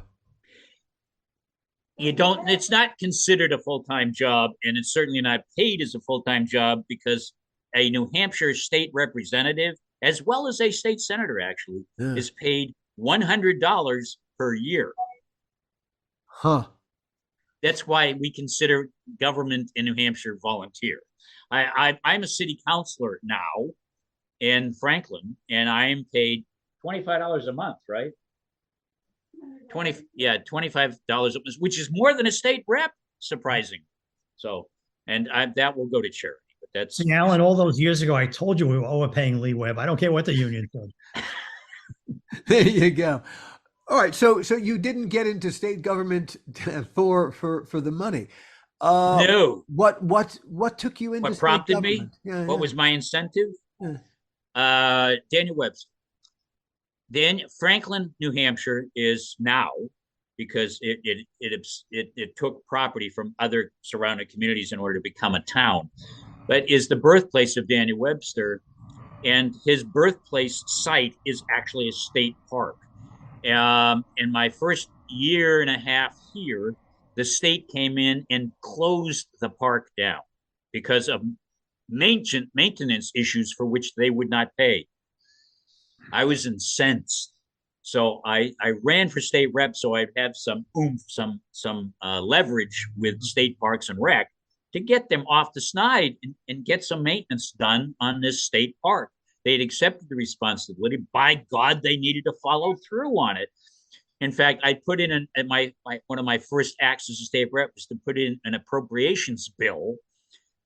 It's not considered a full-time job, and it's certainly not paid as a full-time job, because a New Hampshire state representative, as well as a state senator, actually, is paid $100 per year. Huh. That's why we consider government in New Hampshire volunteer. I'm a city councilor now in Franklin, and I am paid $25 a month, right? $25 a month, which is more than a state rep, surprising. So, and that will go to charity. But that's See, Alan, all those years ago, I told you we were overpaying Leigh Webb. I don't care what the union said. There you go. All right, so you didn't get into state government for the money. No. What took you into what prompted state me? Yeah, what was my incentive? Daniel Webster. Franklin, New Hampshire is now, because it took property from other surrounding communities in order to become a town, but is the birthplace of Daniel Webster, and his birthplace site is actually a state park. In my first year and a half here, the state came in and closed the park down because of maintenance issues for which they would not pay. I was incensed. So I ran for state rep, so I'd have some leverage with state parks and rec to get them off the snide and get some maintenance done on this state park. They'd accepted the responsibility. By God, they needed to follow through on it. In fact, I put in one of my first acts as a state rep was to put in an appropriations bill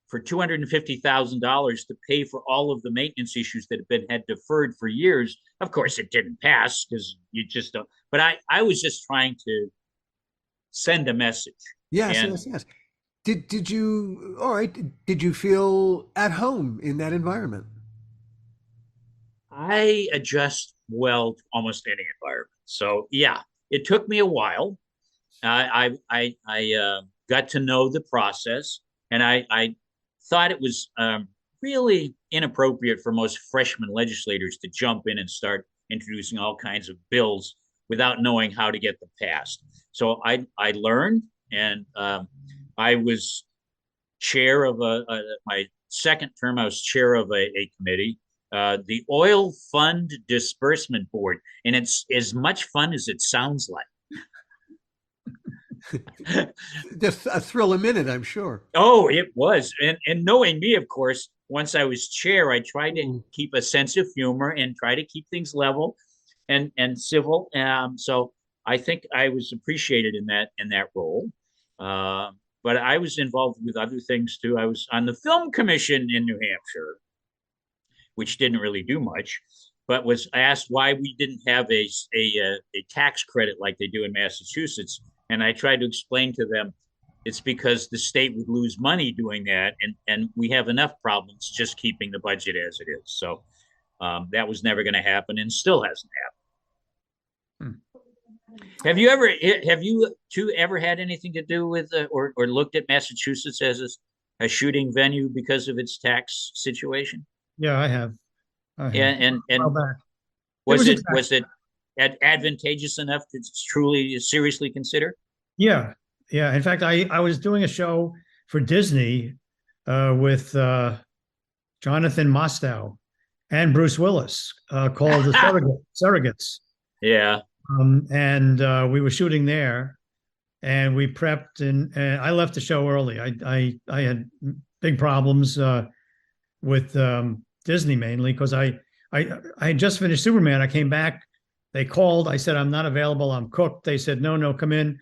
for $250,000 to pay for all of the maintenance issues that had deferred for years. Of course, it didn't pass because you just don't. But I was just trying to send a message. Yes. Did you? All right. Did you feel at home in that environment? I adjust well to almost any environment. So yeah, it took me a while. I got to know the process, and I thought it was really inappropriate for most freshman legislators to jump in and start introducing all kinds of bills without knowing how to get them passed. So I learned, and I was chair of my second term. I was chair of a committee. The Oil Fund Disbursement Board, and it's as much fun as it sounds like. Just a thrill a minute, I'm sure. Oh, it was. And knowing me, of course, once I was chair, I tried to keep a sense of humor and try to keep things level and civil. So I think I was appreciated in that role. But I was involved with other things too. I was on the film commission in New Hampshire, which didn't really do much, but was asked why we didn't have a tax credit like they do in Massachusetts. And I tried to explain to them, it's because the state would lose money doing that. And we have enough problems just keeping the budget as it is. So that was never going to happen, and still hasn't happened. Have you two ever had anything to do with or looked at Massachusetts as a shooting venue because of its tax situation? Yeah, I have. And was it advantageous enough to truly seriously consider? Yeah. In fact, I was doing a show for Disney with Jonathan Mostow and Bruce Willis called The Surrogates. Yeah. And we were shooting there, and we prepped, and I left the show early. I had big problems with Disney, mainly because I had just finished Superman. I came back. They called. I said, I'm not available. I'm cooked. They said, no, come in.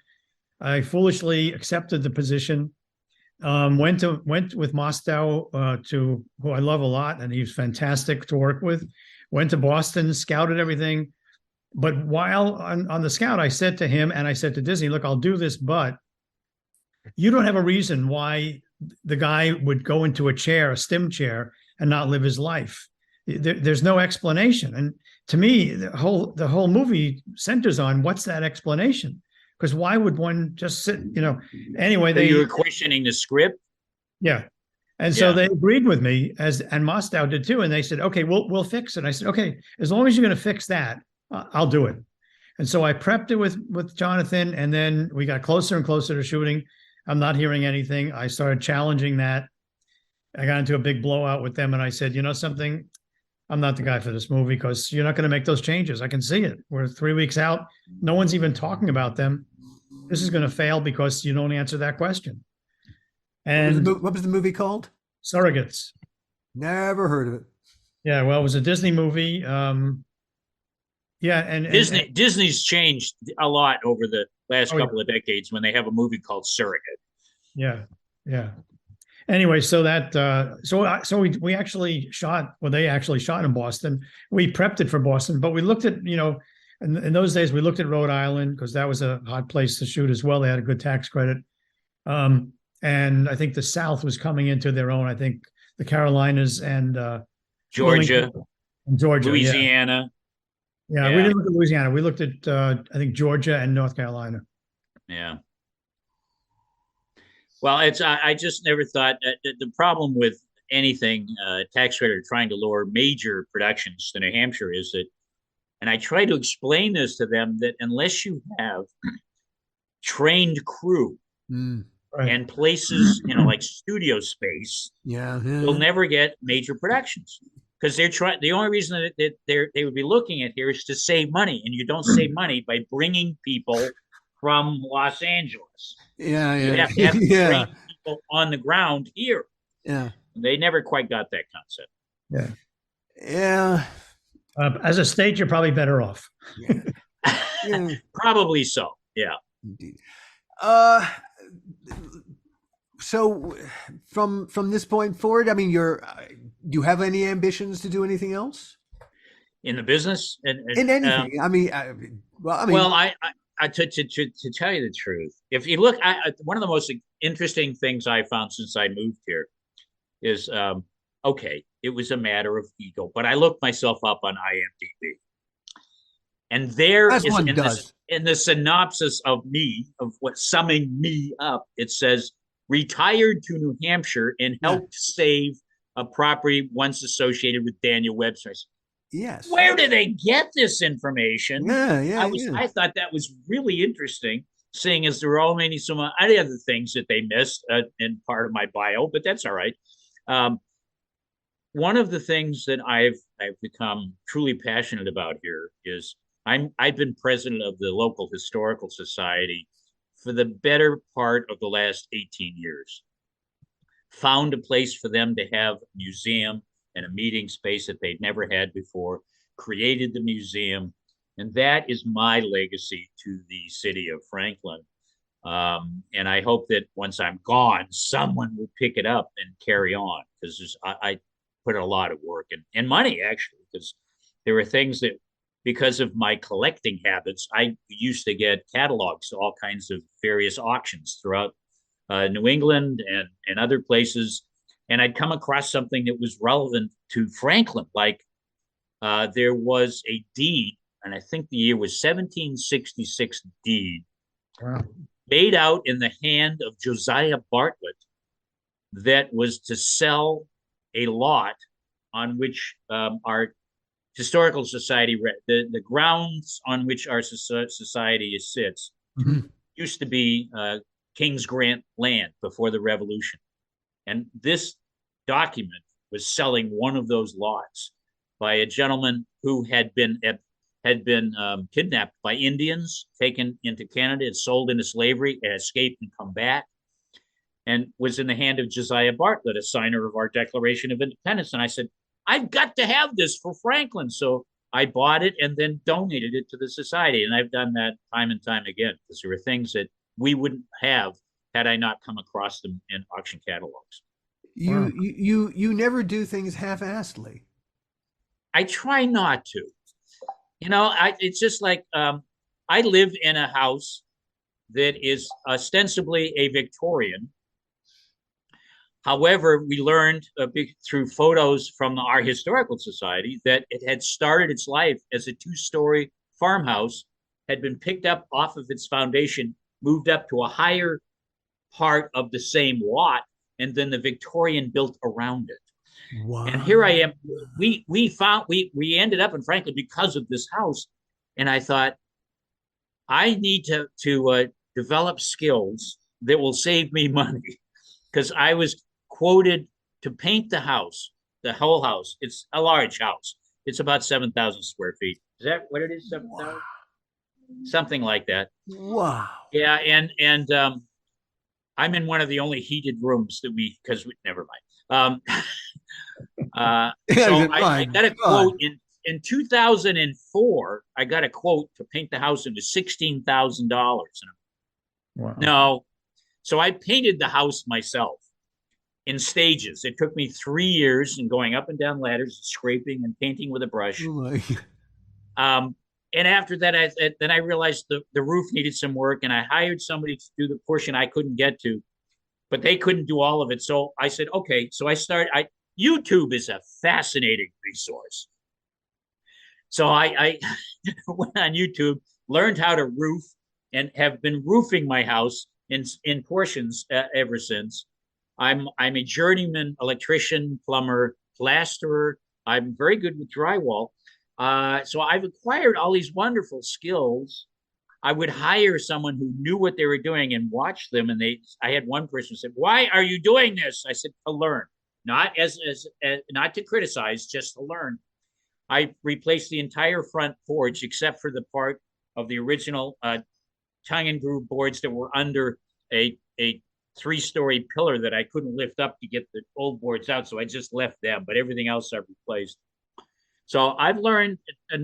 I foolishly accepted the position. Went with Mostow, to who I love a lot, and he was fantastic to work with. went to Boston, scouted everything. But while on the scout, I said to him and I said to Disney, look, I'll do this, but you don't have a reason why the guy would go into a chair, a stim chair, and not live his life. There's no explanation. And to me, the whole movie centers on what's that explanation? Because why would one just sit, anyway, So you were questioning the script? yeah. And so they agreed with me, and Mostow did too. And they said, okay, we'll fix it. I said, okay, as long as you're going to fix that, I'll do it. And so I prepped it with Jonathan, and then we got closer and closer to shooting. I'm not hearing anything. I started challenging that. I got into a big blowout with them, and I said, you know something? I'm not the guy for this movie because you're not going to make those changes. I can see it. We're 3 weeks out. No one's even talking about them. This is going to fail because you don't answer that question. And what was the movie called? Surrogates. Never heard of it. Yeah, well, it was a Disney movie. Yeah, and Disney's changed a lot over the last couple of decades when they have a movie called Surrogate. Yeah, yeah. Anyway, so that so we actually shot. Well, they actually shot in Boston. We prepped it for Boston, but we looked at in those days we looked at Rhode Island because that was a hot place to shoot as well. They had a good tax credit, and I think the South was coming into their own. I think the Carolinas and Georgia, Louisiana. Yeah, we didn't look at Louisiana. We looked at I think Georgia and North Carolina. Yeah. Well, I just never thought the problem with anything tax credit or trying to lower major productions to New Hampshire is that, and I try to explain this to them, that unless you have trained crew and places, like studio space, you'll never get major productions. Because the only reason that they would be looking at here is to save money, and you don't save money by bringing people from Los Angeles. You have to have trained people on the ground here. Yeah, they never quite got that concept. Yeah. As a state, you're probably better off. Probably so. Yeah. Indeed. So from this point forward, I mean, do you have any ambitions to do anything else in the business? In anything? To tell you the truth, if you look, one of the most interesting things I found since I moved here is, it was a matter of ego, but I looked myself up on IMDb, and there is in the synopsis of what summing me up, it says retired to New Hampshire and helped save a property once associated with Daniel Webster. Yes. Where do they get this information? I thought that was really interesting, seeing as there were many some other things that they missed in part of my bio, but that's all right. One of the things that I've become truly passionate about here is I've been president of the local historical society for the better part of the last 18 years. Found a place for them to have a museum and a meeting space that they'd never had before, created the museum, and that is my legacy to the city of Franklin. And I hope that once I'm gone, someone will pick it up and carry on, because I put a lot of work and money, actually, because there were things that, because of my collecting habits, I used to get catalogs to all kinds of various auctions throughout New England and other places. And I'd come across something that was relevant to Franklin. Like there was a deed, and I think the year was 1766 deed, made out in the hand of Josiah Bartlett, that was to sell a lot on which our historical society, the grounds on which our society sits, used to be King's Grant land before the Revolution. And this document was selling one of those lots by a gentleman who had been kidnapped by Indians, taken into Canada, and sold into slavery, and escaped and come back, and was in the hand of Josiah Bartlett, a signer of our Declaration of Independence. And I said, I've got to have this for Franklin. So I bought it and then donated it to the society. And I've done that time and time again, because there were things that we wouldn't have had I not come across them in auction catalogs. You never do things half-assedly. I try not to. It's just like I live in a house that is ostensibly a Victorian. However, we learned through photos from our historical society that it had started its life as a two-story farmhouse, had been picked up off of its foundation, moved up to a higher part of the same lot, and then the Victorian built around it. Wow. And here I am. We ended up, and frankly, because of this house, and I thought I need to develop skills that will save me money, because I was quoted to paint the house, the whole house. It's a large house. It's about 7,000 square feet. Is that what it is? 7,000? Wow. Something like that. Wow. Yeah, and I'm in one of the only heated rooms that never mind. So I got a quote in 2004. I got a quote to paint the house into $16,000. Wow. No, so I painted the house myself in stages. It took me 3 years and going up and down ladders, scraping and painting with a brush. Oh and after that, I realized the roof needed some work, and I hired somebody to do the portion I couldn't get to, but they couldn't do all of it. So I said, okay. So YouTube is a fascinating resource. So I went on YouTube, learned how to roof, and have been roofing my house in portions ever since. I'm a journeyman electrician, plumber, plasterer. I'm very good with drywall. So I've acquired all these wonderful skills. I would hire someone who knew what they were doing and watch them. And I had one person said, "Why are you doing this?" I said, "To learn, not not to criticize, just to learn." I replaced the entire front porch except for the part of the original tongue and groove boards that were under a 3-story pillar that I couldn't lift up to get the old boards out. So I just left them, but everything else I've replaced. So I've learned an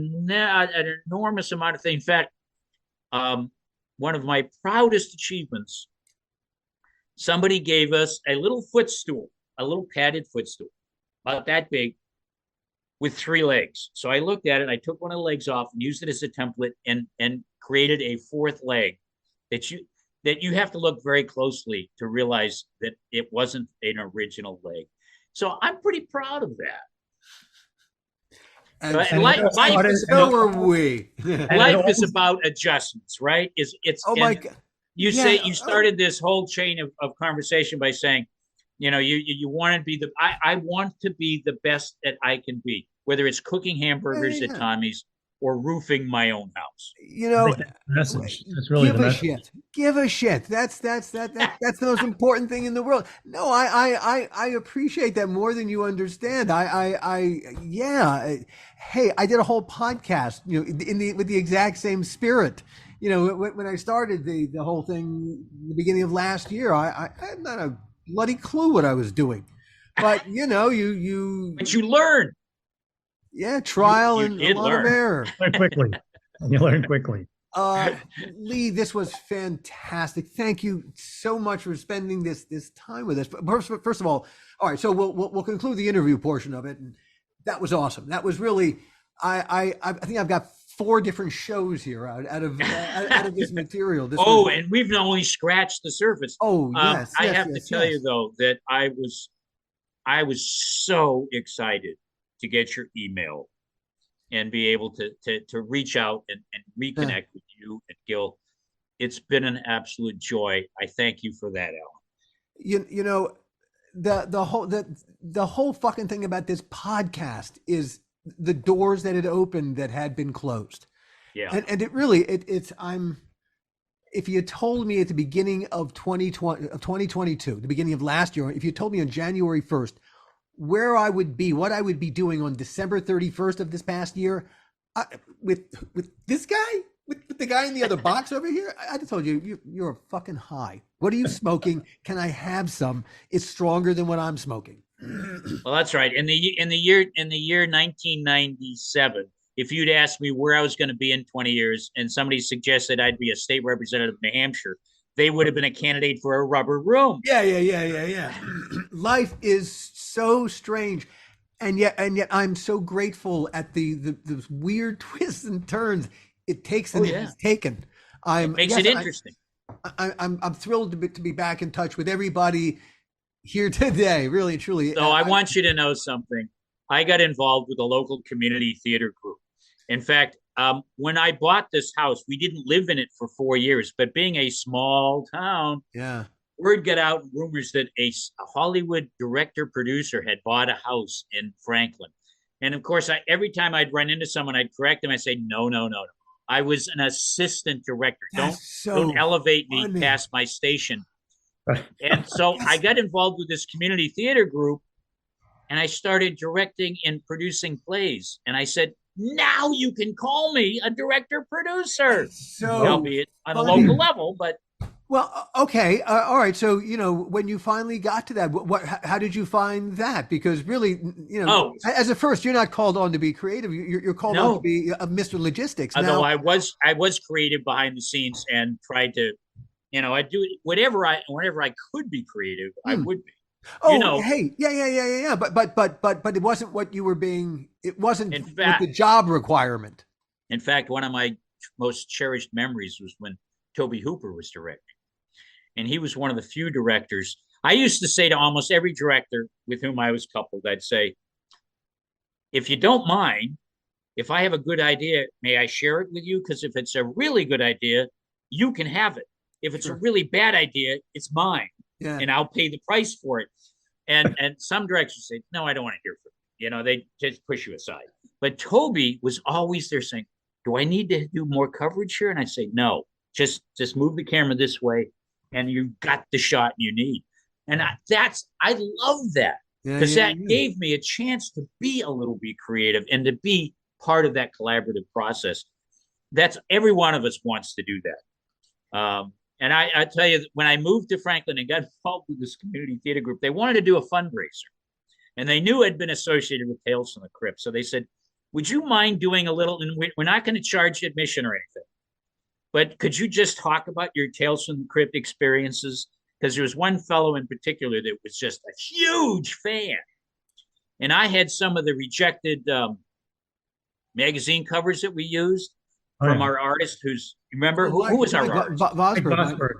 enormous amount of things. In fact, one of my proudest achievements, somebody gave us a little footstool, a little padded footstool, about that big, with 3 legs. So I looked at it, I took one of the legs off and used it as a template and created a 4th leg that you have to look very closely to realize that it wasn't an original leg. So I'm pretty proud of that. Life is about adjustments, right? Oh my God. You started this whole chain of conversation by saying, you want to be I want to be the best that I can be, whether it's cooking hamburgers at Tommy's or roofing my own house. Message. That's really the message. Shit. Give a shit. That's the most important thing in the world. No, I appreciate that more than you understand. Hey, I did a whole podcast, with the exact same spirit. When I started the whole thing in the beginning of last year, I had not a bloody clue what I was doing. But but you learn. Yeah, trial and a lot of error. You learn quickly. Leigh, this was fantastic. Thank you so much for spending this time with us. First of all right, so we'll conclude the interview portion of it, and that was awesome. That was really I think I've got 4 different shows here out of this material. And we've not only scratched the surface. Yes. I have to tell you though that I was so excited to get your email and be able to reach out and reconnect with you and Gil. It's been an absolute joy. I thank you for that, Alan. The whole fucking thing about this podcast is the doors that it opened that had been closed. Yeah. And it really, if you told me at the beginning of 2022, the beginning of last year, if you told me on January 1st, where I would be, what I would be doing on December 31st of this past year, with this guy, with the guy in the other box over here, I just told you're a fucking high. What are you smoking? Can I have some? It's stronger than what I'm smoking. Well, that's right. In the year 1997, if you'd asked me where I was going to be in 20 years, and somebody suggested I'd be a state representative of New Hampshire, they would have been a candidate for a rubber room. Yeah. Life is so strange. And yet I'm so grateful at the weird twists and turns it takes and it's taken. It makes it interesting. I'm thrilled to be back in touch with everybody here today, really and truly. So I want you to know something. I got involved with a local community theater group. In fact, when I bought this house, we didn't live in it for 4 years, but being a small town, word got out, rumors that a Hollywood director producer had bought a house in Franklin. And of course, every time I'd run into someone, I'd correct them. I'd say, no. I was an assistant director. Don't elevate me past my station. And so I got involved with this community theater group, and I started directing and producing plays. And I said, now you can call me a director producer. So, albeit on a local level, but. Well, okay. All right. So, when you finally got to that, how did you find that? Because really, as a first, you're not called on to be creative. You're called on to be Mr. Logistics. Although I was creative behind the scenes and tried to, I do whenever I could be creative, I would be. Oh, hey, yeah. But it wasn't what you were being. It wasn't with the job requirement. In fact, one of my most cherished memories was when Tobe Hooper was directing. And he was one of the few directors. I used to say to almost every director with whom I was coupled, I'd say, if you don't mind, if I have a good idea, may I share it with you? Because if it's a really good idea, you can have it. If it's a really bad idea, it's mine. Yeah. And I'll pay the price for it. And some directors say, no, I don't want to hear from you. They just push you aside. But Tobe was always there saying, do I need to do more coverage here? And I say, no, just move the camera this way. And you got the shot you need. And I love that because that gave me a chance to be a little bit creative and to be part of that collaborative process. That's every one of us wants to do that. And I tell you, when I moved to Franklin and got involved with this community theater group, they wanted to do a fundraiser. And they knew I'd been associated with Tales from the Crypt. So they said, would you mind doing a little, and we're not going to charge admission or anything. But could you just talk about your Tales from the Crypt experiences? Because there was one fellow in particular that was just a huge fan. And I had some of the rejected magazine covers that we used from our artist who's, remember, who was our artist?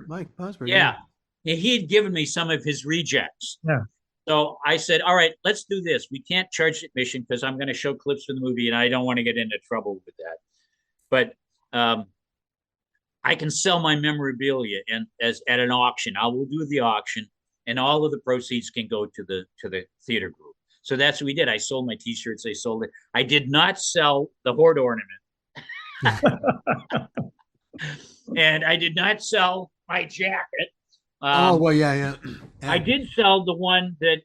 Mike Vosberg. Yeah. He had given me some of his rejects. Yeah. So I said, all right, let's do this. We can't charge admission because I'm going to show clips from the movie and I don't want to get into trouble with that. But I can sell my memorabilia at an auction. I will do the auction, and all of the proceeds can go to the theater group. So that's what we did. I sold my T-shirts. I sold it. I did not sell the Horde ornament, and I did not sell my jacket. I did sell the one that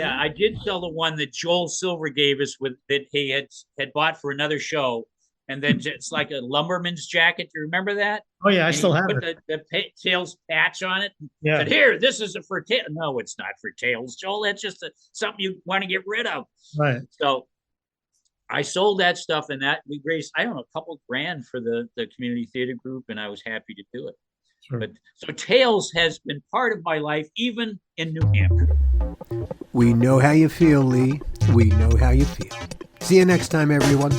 I did sell the one that Joel Silver gave us that he had bought for another show. And then it's like a lumberman's jacket. Do you remember that? Oh, yeah, I still have it. The Tales patch on it. Yeah. Said, here, this is for Tales. No, it's not for Tales, Joel. That's just something you want to get rid of. Right. So I sold that stuff, and that we raised, I don't know, a couple grand for the community theater group, and I was happy to do it. Sure. But so Tales has been part of my life, even in New Hampshire. We know how you feel, Leigh. We know how you feel. See you next time, everyone.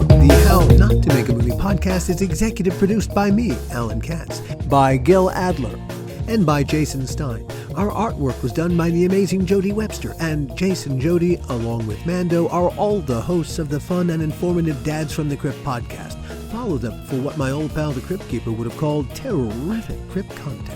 The How Not to Make a Movie podcast is executive produced by me, Alan Katz, by Gil Adler, and by Jason Stein. Our artwork was done by the amazing Jody Webster, and Jason Jody, along with Mando, are all the hosts of the fun and informative Dads from the Crypt podcast. Follow them for what my old pal the Crypt Keeper would have called terrific Crypt content.